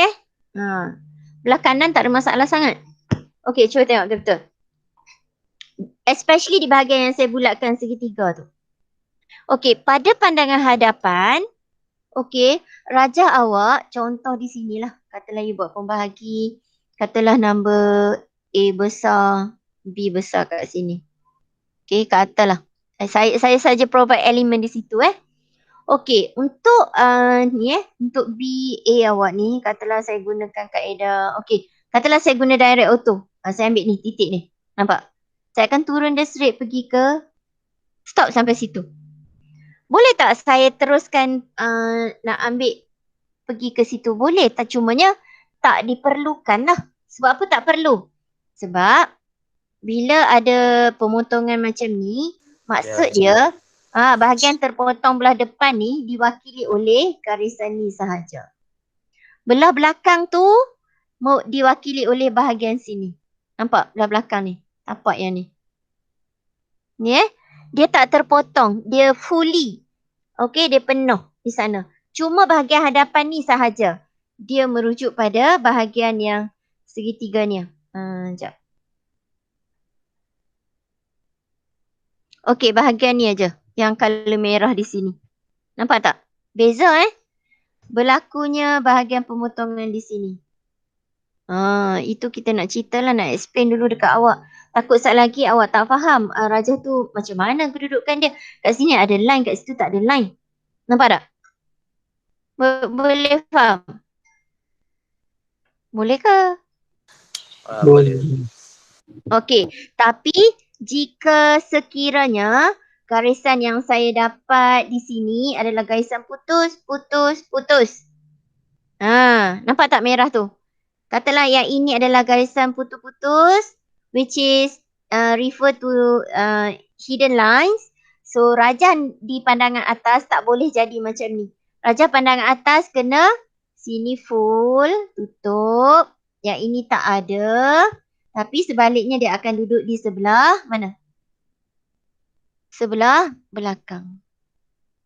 Belah kanan tak ada masalah sangat. Okay, cuba tengok betul-betul. Especially di bahagian yang saya bulatkan segitiga tu. Okay, pada pandangan hadapan, okay, rajah awak, contoh di sinilah. Katalah you buat pembahagi. Katalah number A besar, B besar kat sini. Okay, ke atas lah. Saya saja provide elemen di situ Okay, untuk untuk B, A awak ni, katalah saya gunakan kaedah, okay. Katalah saya guna direct auto. Saya ambil ni, titik ni. Nampak? Saya akan turun dia straight pergi ke stop sampai situ. Boleh tak saya teruskan nak ambil pergi ke situ? Boleh. Tak cumanya tak diperlukan lah. Sebab apa tak perlu? Sebab bila ada pemotongan macam ni, maksud dia bahagian terpotong belah depan ni diwakili oleh garisan ni sahaja. Belah belakang tu diwakili oleh bahagian sini. Nampak belah belakang ni? Tapak yang ni. Ni dia tak terpotong. Dia fully. Okay, dia penuh di sana. Cuma bahagian hadapan ni sahaja. Dia merujuk pada bahagian yang segitiganya. Sekejap. Okey, bahagian ni aja. Yang color merah di sini. Nampak tak? Beza berlakunya bahagian pemotongan di sini. Itu kita nak cerita lah, nak explain dulu dekat awak. Takut saat lagi awak tak faham raja tu macam mana kedudukan dia. Kat sini ada line, kat situ tak ada line. Nampak tak? Boleh faham? Boleh ke? Boleh. Okey, tapi jika sekiranya garisan yang saya dapat di sini adalah garisan putus, putus, putus. Nampak tak merah tu? Katalah yang ini adalah garisan putus-putus, which is refer to hidden lines. So Raja di pandangan atas tak boleh jadi macam ni. Raja pandangan atas kena sini full, tutup. Yang ini tak ada. Tapi sebaliknya dia akan duduk di sebelah mana? Sebelah belakang.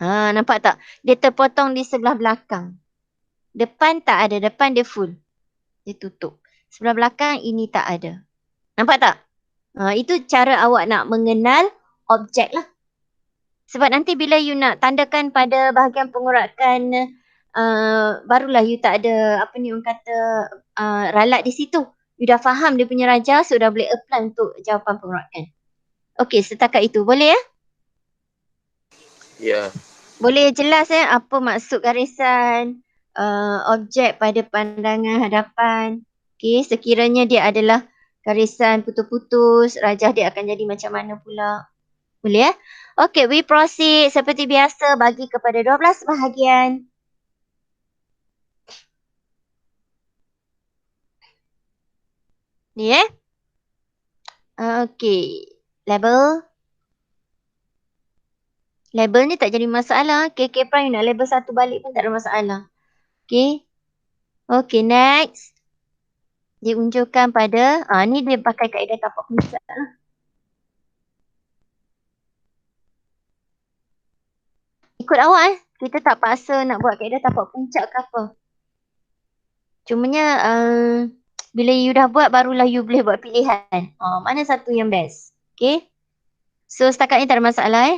Nampak tak? Dia terpotong di sebelah belakang. Depan tak ada. Depan dia full. Dia tutup. Sebelah belakang ini tak ada. Nampak tak? Itu cara awak nak mengenal objek lah. Sebab nanti bila you nak tandakan pada bahagian pengurakan, barulah you tak ada apa ni orang kata ralat di situ. You dah faham dia punya raja, so dah boleh apply untuk jawapan pengurakan. Okey, setakat itu. Boleh ya? Ya. Boleh jelas apa maksud garisan objek pada pandangan hadapan. Okey, sekiranya dia adalah garisan putus-putus, rajah dia akan jadi macam mana pula. Boleh ya? Okey, we proceed seperti biasa bagi kepada 12 bahagian. Ni okey, label. Label ni tak jadi masalah. KK Prime nak label satu balik pun tak ada masalah. Okey. Okey, next. Diunjukkan pada, ni dia pakai kaedah tapak puncak lah. Ikut awak kita tak paksa nak buat kaedah tapak puncak ke apa. Cumanya bila you dah buat barulah you boleh buat pilihan. Mana satu yang best. Okay. So setakat ni tak ada masalah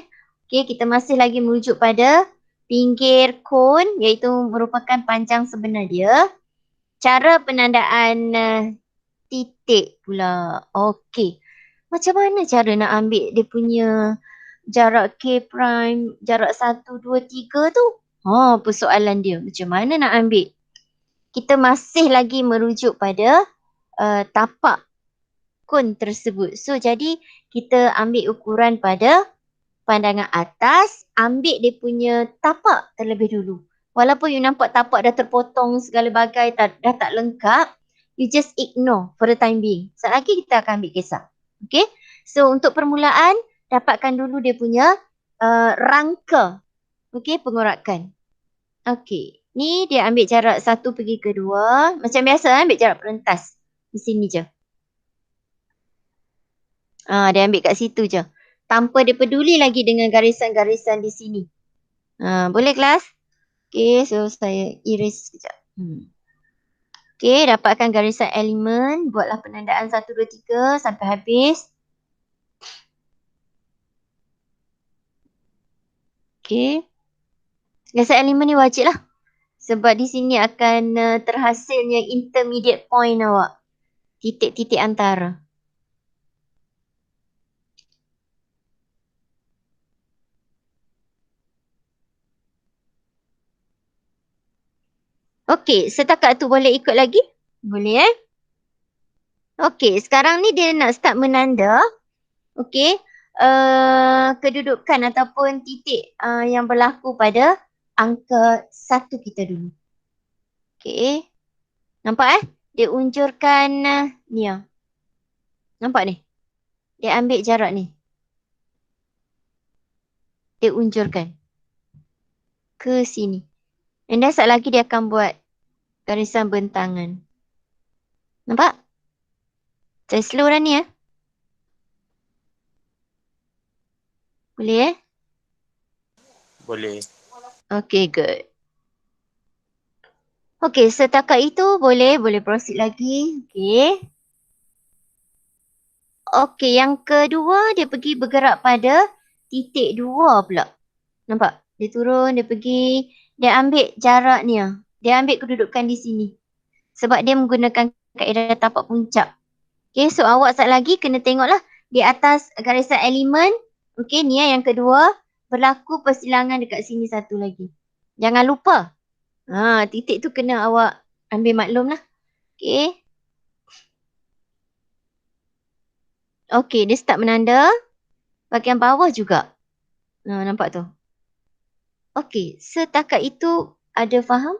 Okay, kita masih lagi merujuk pada pinggir kon iaitu merupakan panjang sebenar dia. Cara penandaan titik pula. Okay. Macam mana cara nak ambil dia punya jarak K prime, jarak 1, 2, 3 tu? Persoalan dia. Macam mana nak ambil? Kita masih lagi merujuk pada tapak kon tersebut. So, jadi kita ambil ukuran pada pandangan atas, ambil dia punya tapak terlebih dulu. Walaupun you nampak tapak dah terpotong segala bagai, dah tak lengkap, you just ignore for the time being. Sekejap lagi kita akan ambil kisah. Okay? So, untuk permulaan, dapatkan dulu dia punya rangka. Okay, pengurakan. Okay. Ni dia ambil jarak 1 pergi ke 2. Macam biasa ambil jarak perentas. Di sini je. Dia ambil kat situ je. Tanpa dia peduli lagi dengan garisan-garisan di sini. Boleh kelas? Okay, so saya erase sekejap. Okay, dapatkan garisan elemen. Buatlah penandaan 1, 2, 3 sampai habis. Okay. Garisan elemen ni wajib lah. Sebab di sini akan terhasilnya intermediate point awak. Titik-titik antara. Okey, setakat tu boleh ikut lagi? Boleh Okey, sekarang ni dia nak start menanda. Okey, kedudukan ataupun titik yang berlaku pada angka 1 kita dulu. Okey. Nampak Dia unjurkan ni Nampak ni? Dia ambil jarak ni. Dia unjurkan ke sini. Dan dah sekejap lagi dia akan buat garisan bentangan. Nampak? Saya slow dah ni Boleh Boleh. Okay, good. Okey, setakat itu boleh proceed lagi. Okey. Okey, yang kedua dia pergi bergerak pada titik 2 pula. Nampak? Dia turun, dia pergi, dia ambil jarak ni. Dia ambil kedudukan di sini. Sebab dia menggunakan kaedah tapak puncak. Okey, so awak sat lagi kena tengoklah di atas garisan elemen. Okey, ni yang kedua. Berlaku persilangan dekat sini satu lagi. Jangan lupa. Titik tu kena awak ambil maklum lah. Okey. Okey, dia start menanda. Bahagian bawah juga. Nampak tu. Okey, setakat itu ada faham?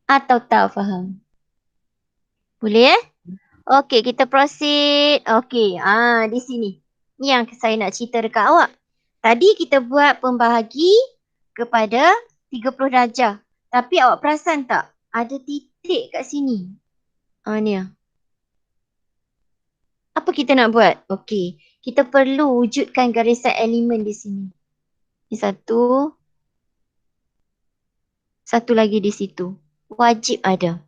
Atau tak faham? Boleh Okey, kita proceed. Okey, di sini. Ni yang saya nak cerita dekat awak. Tadi kita buat pembahagi kepada 30 darjah. Tapi awak perasan tak? Ada titik kat sini. Ni. Apa kita nak buat? Okey, kita perlu wujudkan garisan elemen di sini. Ni satu. Satu lagi di situ. Wajib ada.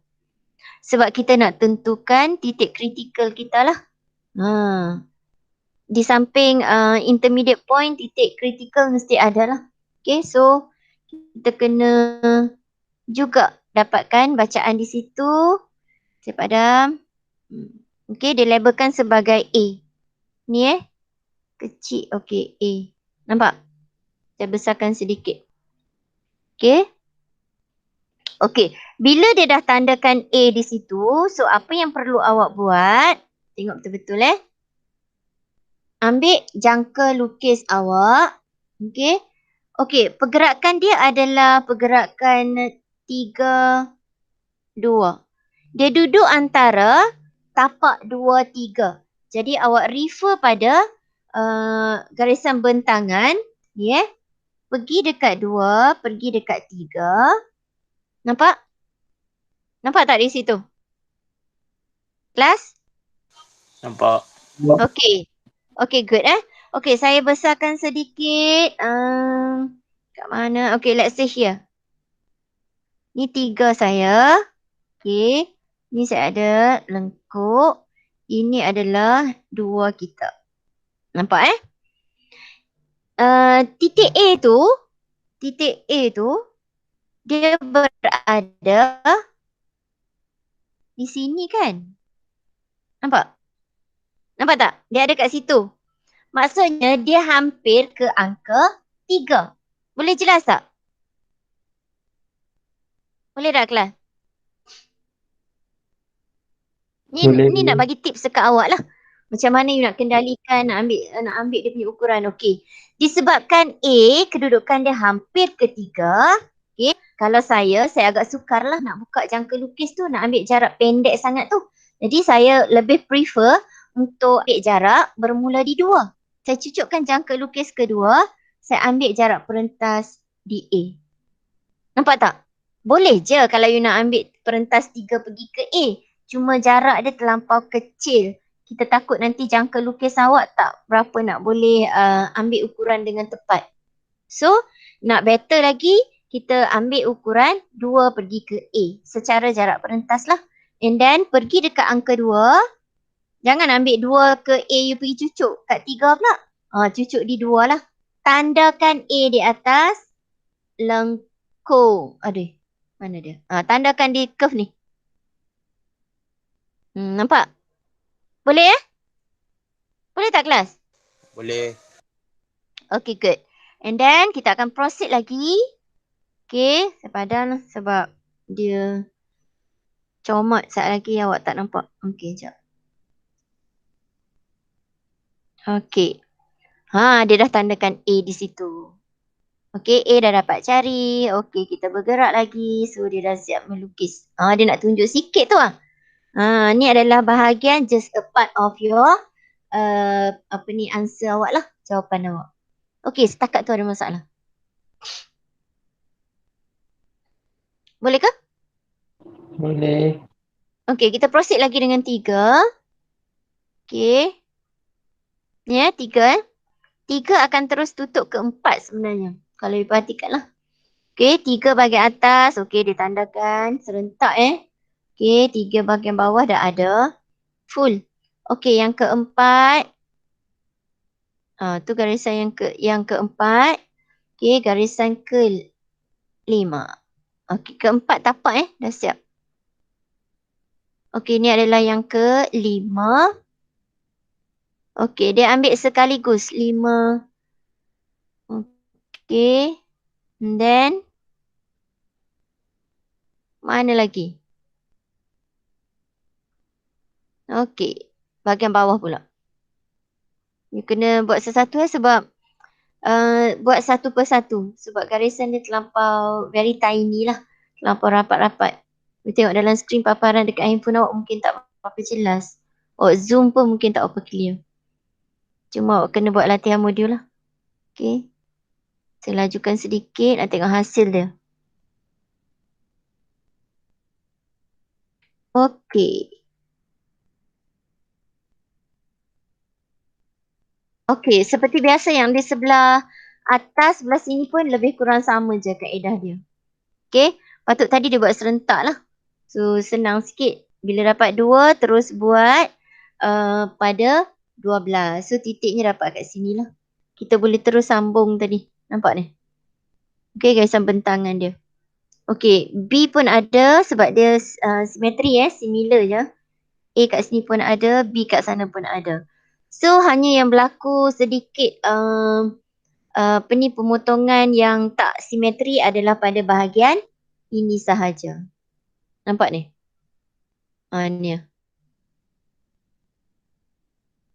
Sebab kita nak tentukan titik kritikal kita lah. Di samping intermediate point, titik kritikal mesti ada lah. Okay, so kita kena juga dapatkan bacaan di situ. Saya padam. Okay, dia labelkan sebagai A. Ni kecil. Okay, A. Nampak? Saya besarkan sedikit. Okay. Okay, bila dia dah tandakan A di situ, so apa yang perlu awak buat? Tengok betul-betul Ambil jangka lukis awak. Okay. Okay, pergerakan dia adalah pergerakan 3, 2. Dia duduk antara tapak 2, 3. Jadi awak refer pada garisan bentangan. Pergi dekat 2, pergi dekat 3. Nampak? Nampak tak di situ? Kelas? Nampak. Okay. Okay, good Okay, saya besarkan sedikit. Kat mana? Okay, let's say here. Ni 3 saya. Okay. Ni saya ada lengkuk. Ini adalah 2 kita. Nampak titik A tu, dia berada di sini kan? Nampak? Nampak tak? Dia ada kat situ. Maksudnya dia hampir ke angka 3. Boleh jelas tak? Boleh tak kelas? Ni nak bagi tips dekat awak lah. Macam mana you nak kendalikan, nak ambil dia punya ukuran. Okey. Disebabkan A, kedudukan dia hampir ke 3. Okay. Kalau saya agak sukar lah nak buka jangka lukis tu, nak ambil jarak pendek sangat tu. Jadi saya lebih prefer untuk ambil jarak bermula di 2. Saya cucukkan jangka lukis kedua, saya ambil jarak perentas di A. Nampak tak? Boleh je kalau you nak ambil perentas 3 pergi ke A. Cuma jarak dia terlampau kecil. Kita takut nanti jangka lukis awak tak berapa nak boleh ambil ukuran dengan tepat. So, nak better lagi, kita ambil ukuran 2 pergi ke A. Secara jarak perentas lah. And then, pergi dekat angka 2. Jangan ambil 2 ke A, you pergi cucuk kat 3 pula. Cucuk di 2 lah. Tandakan A di atas lengkung. Aduh, mana dia? Tandakan di curve ni. Nampak? Boleh Boleh tak kelas? Boleh. Okay, good. And then kita akan proceed lagi. Okay, saya padam sebab dia comot saat lagi awak tak nampak. Okay, sekejap. Okay. Dia dah tandakan A di situ. Okay, A dah dapat cari. Okay, kita bergerak lagi. So, dia dah siap melukis. Dia nak tunjuk sikit tu ni adalah bahagian just a part of your answer awak lah. Jawapan awak. Okay, setakat tu ada masalah. Boleh ke? Boleh. Okay, kita proceed lagi dengan 3. Okay. Ni 3 3 akan terus tutup ke 4 sebenarnya. Kalau you perhatikan lah. Okey, 3 bahagian atas. Okey, ditandakan serentak Okey, 3 bahagian bawah dah ada. Full. Okey, yang keempat. Tu garisan yang keempat. Okey, garisan kelima. Okey, keempat tapak dah siap. Okey, ni adalah yang kelima. Okey, dia ambil sekaligus 5. Okey. And then mana lagi? Okey, bahagian bawah pula. You kena buat sesuatu sebab buat satu persatu. Sebab garisan dia terlampau very tiny lah. Terlampau rapat-rapat. You tengok dalam skrin paparan dekat handphone awak mungkin tak apa jelas. Zoom pun mungkin tak apa clear. Cuma awak kena buat latihan modul lah. Okay. Saya lajukan sedikit nak tengok hasil dia. Okay. Okay, seperti biasa yang di sebelah atas, sebelah sini pun lebih kurang sama je kaedah dia. Okay, patut tadi dia buat serentak lah. So, senang sikit. Bila dapat 2, terus buat pada 12. So, titiknya dapat kat sini lah. Kita boleh terus sambung tadi. Nampak ni? Okay, garisan bentangan dia. Okay, B pun ada sebab dia simetri similar je. A kat sini pun ada, B kat sana pun ada. So, hanya yang berlaku sedikit pemotongan yang tak simetri adalah pada bahagian ini sahaja. Nampak ni? Ni.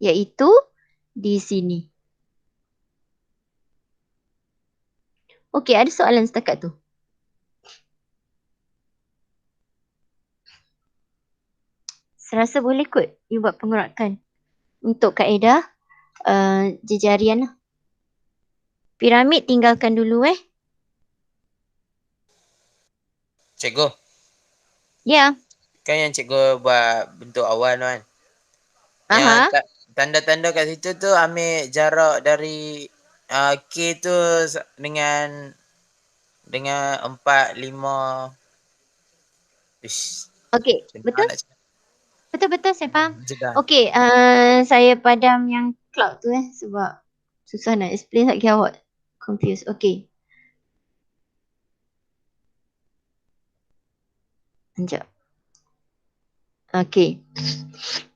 Iaitu di sini. Okey, ada soalan setakat tu? Saya rasa boleh kot you buat pengurakan untuk kaedah jejarian lah. Piramid tinggalkan dulu Cikgu. Ya. Kan yang cikgu buat bentuk awan kan. Yang tanda-tanda kat situ tu ambil jarak dari K tu dengan 4, 5. Okey, betul? Betul-betul saya faham. Jelas. Okey, saya padam yang cloud tu sebab susah nak explain, tak kira awak confused. Okey. Sekejap. Okey.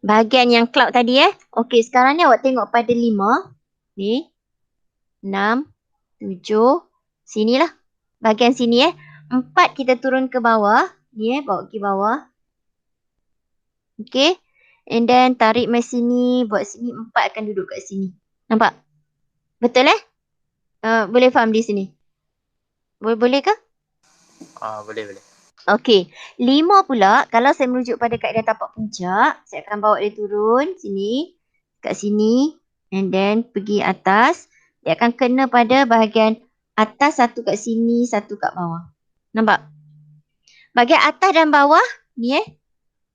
Bahagian yang cloud tadi Okey, sekarang ni awak tengok pada 5. Ni. 6. 7. Sinilah. Bahagian sini 4 kita turun ke bawah. Ni bawa ke bawah. Okey. And then tarik mai sini. Buat sini 4 akan duduk kat sini. Nampak? Betul boleh faham di sini? Boleh ke? Boleh. Okey. 5 pula, kalau saya merujuk pada kaedah tapak puncak, saya akan bawa dia turun sini, kat sini, and then pergi atas. Dia akan kena pada bahagian atas, satu kat sini, satu kat bawah. Nampak? Bahagian atas dan bawah, ni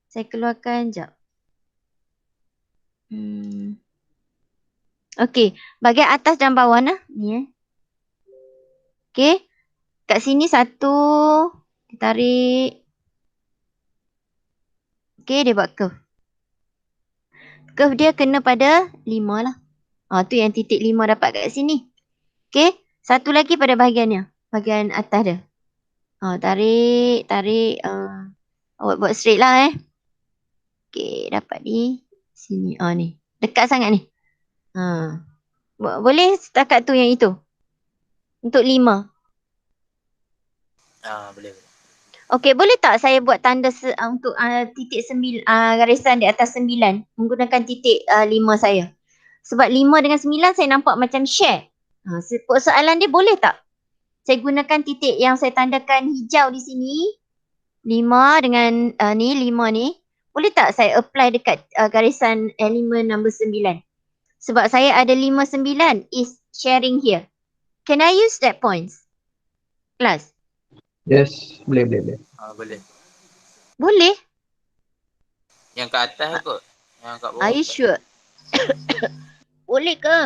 saya keluarkan sekejap. Okey. Bahagian atas dan bawah ni Okey. Kat sini satu. Tarik. Okey, dia buat curve. Curve dia kena pada 5 lah. Tu yang titik 5 dapat kat sini. Okey. Satu lagi pada bahagiannya. Bahagian atas dia. Tarik. Awak buat straight lah Okey, dapat di sini. Ni. Dekat sangat ni. Boleh setakat tu yang itu? Untuk 5. Boleh. Okey, boleh tak saya buat tanda untuk titik garisan di atas 9 menggunakan titik 5 saya? Sebab 5 dengan 9 saya nampak macam share. Soalan dia boleh tak saya gunakan titik yang saya tandakan hijau di sini, 5 dengan 5 ni, boleh tak saya apply dekat garisan elemen nombor 9? Sebab saya ada 5, 9 is sharing here. Can I use that points? Class? Yes, boleh. Boleh. Boleh? Yang kat atas kot. Yang kat bawah. Are you sure? Boleh ke?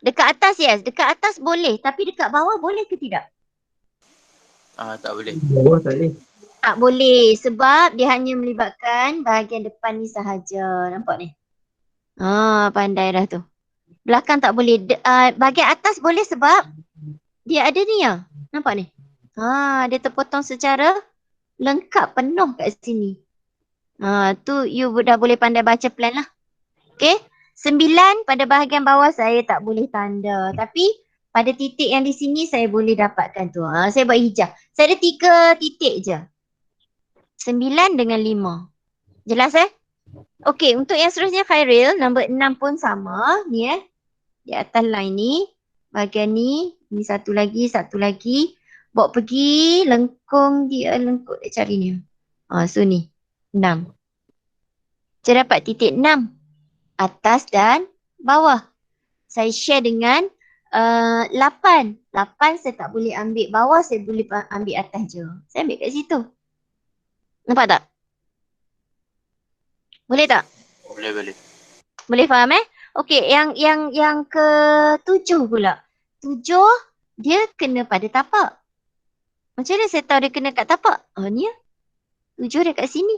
Dekat atas yes. Dekat atas boleh. Tapi dekat bawah boleh ke tidak? Tak boleh. Bawah tak boleh. Tak boleh. Sebab dia hanya melibatkan bahagian depan ni sahaja. Nampak ni? Pandai dah tu. Belakang tak boleh. Bahagian atas boleh sebab dia ada ni ya. Nampak ni? Dia terpotong secara lengkap penuh kat sini. Tu you dah boleh pandai baca plan lah. Okay. 9 pada bahagian bawah saya tak boleh tanda. Tapi pada titik yang di sini saya boleh dapatkan tu. Saya buat hijau. Saya ada 3 titik je. 9 dengan 5. Jelas Okay, untuk yang seterusnya Khairil, nombor 6 pun sama. Ni di atas line ni. Bahagian ni. Ni satu lagi. Bawa pergi. Lengkung dia cari ni. So ni. 6. Saya dapat titik 6. Atas dan bawah. Saya share dengan 8. 8 saya tak boleh ambil bawah. Saya boleh ambil atas je. Saya ambil kat situ. Nampak tak? Boleh tak? Boleh. Boleh faham Okey, yang ke-7 pula. 7 dia kena pada tapak. Macam mana saya tahu dia kena kat tapak? Ni 7 dia kat sini.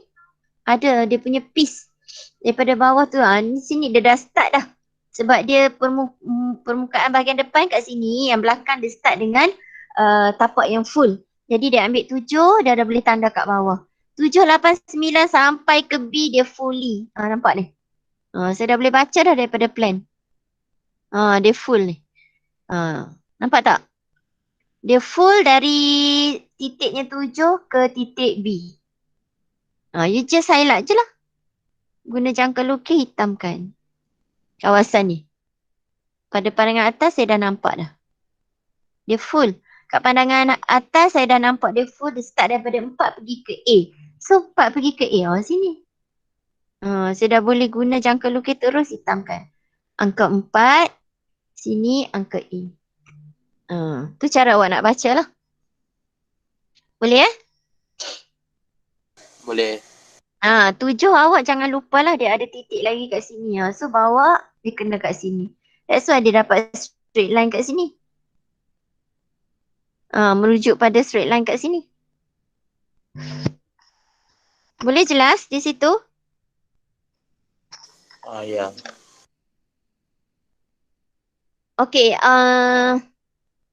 Ada dia punya piece daripada bawah tu. Ni sini dia dah start dah. Sebab dia permukaan bahagian depan kat sini, yang belakang dia start dengan tapak yang full. Jadi dia ambil 7, dia dah boleh tanda kat bawah. 7, 8, 9 sampai ke B dia fully. Nampak ni? Saya dah boleh baca dah daripada plan. Dia full ni. Nampak tak? Dia full dari titiknya 7 ke titik B. You just highlight je lah. Guna jangka lukis hitamkan kawasan ni. Pada pandangan atas saya dah nampak dah. Dia full. Kat pandangan atas saya dah nampak dia full. Dia start daripada 4 pergi ke A. So 4 pergi ke A. Sini. Saya dah boleh guna jangka lukis terus hitamkan. Angka 4. Sini angka A. Tu cara awak nak baca lah. Boleh Boleh. 7 awak jangan lupa lah dia ada titik lagi kat sini. So bawa dia kena kat sini. That's why dia dapat straight line kat sini. Merujuk pada straight line kat sini. Boleh jelas di situ? Ya. Okay.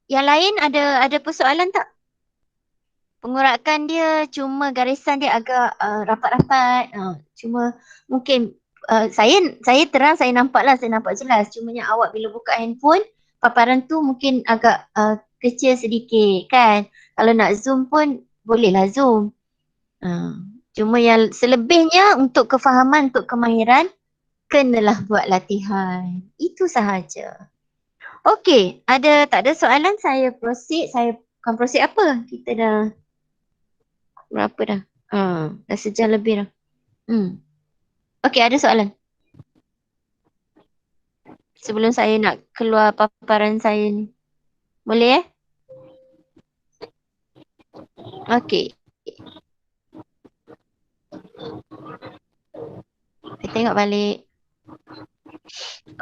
Yang lain ada persoalan tak? Pengurakan dia cuma garisan dia agak rapat-rapat. Cuma mungkin saya terang saya nampak jelas. Cuma yang awak bila buka handphone, paparan tu mungkin agak kecil sedikit kan. Kalau nak zoom pun bolehlah zoom. Cuma yang selebihnya untuk kefahaman, untuk kemahiran, kenalah buat latihan. Itu sahaja. Okey, tak ada soalan saya proceed. Saya akan proceed apa? Kita dah berapa dah? Dah sejam lebih dah. Okey, ada soalan? Sebelum saya nak keluar paparan saya ni. Boleh Okey. Kita tengok balik.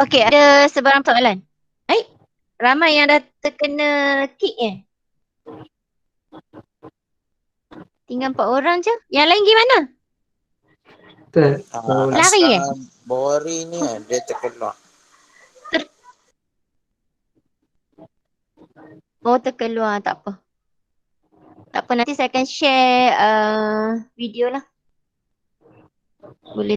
Okey, ada sebarang soalan? Ramai yang dah terkena kick Tinggal 4 orang je. Yang lain gimana? Lari Bori ni dia terkeluar. Terkeluar. Tak apa. Tak apa, nanti saya akan share video lah. Boleh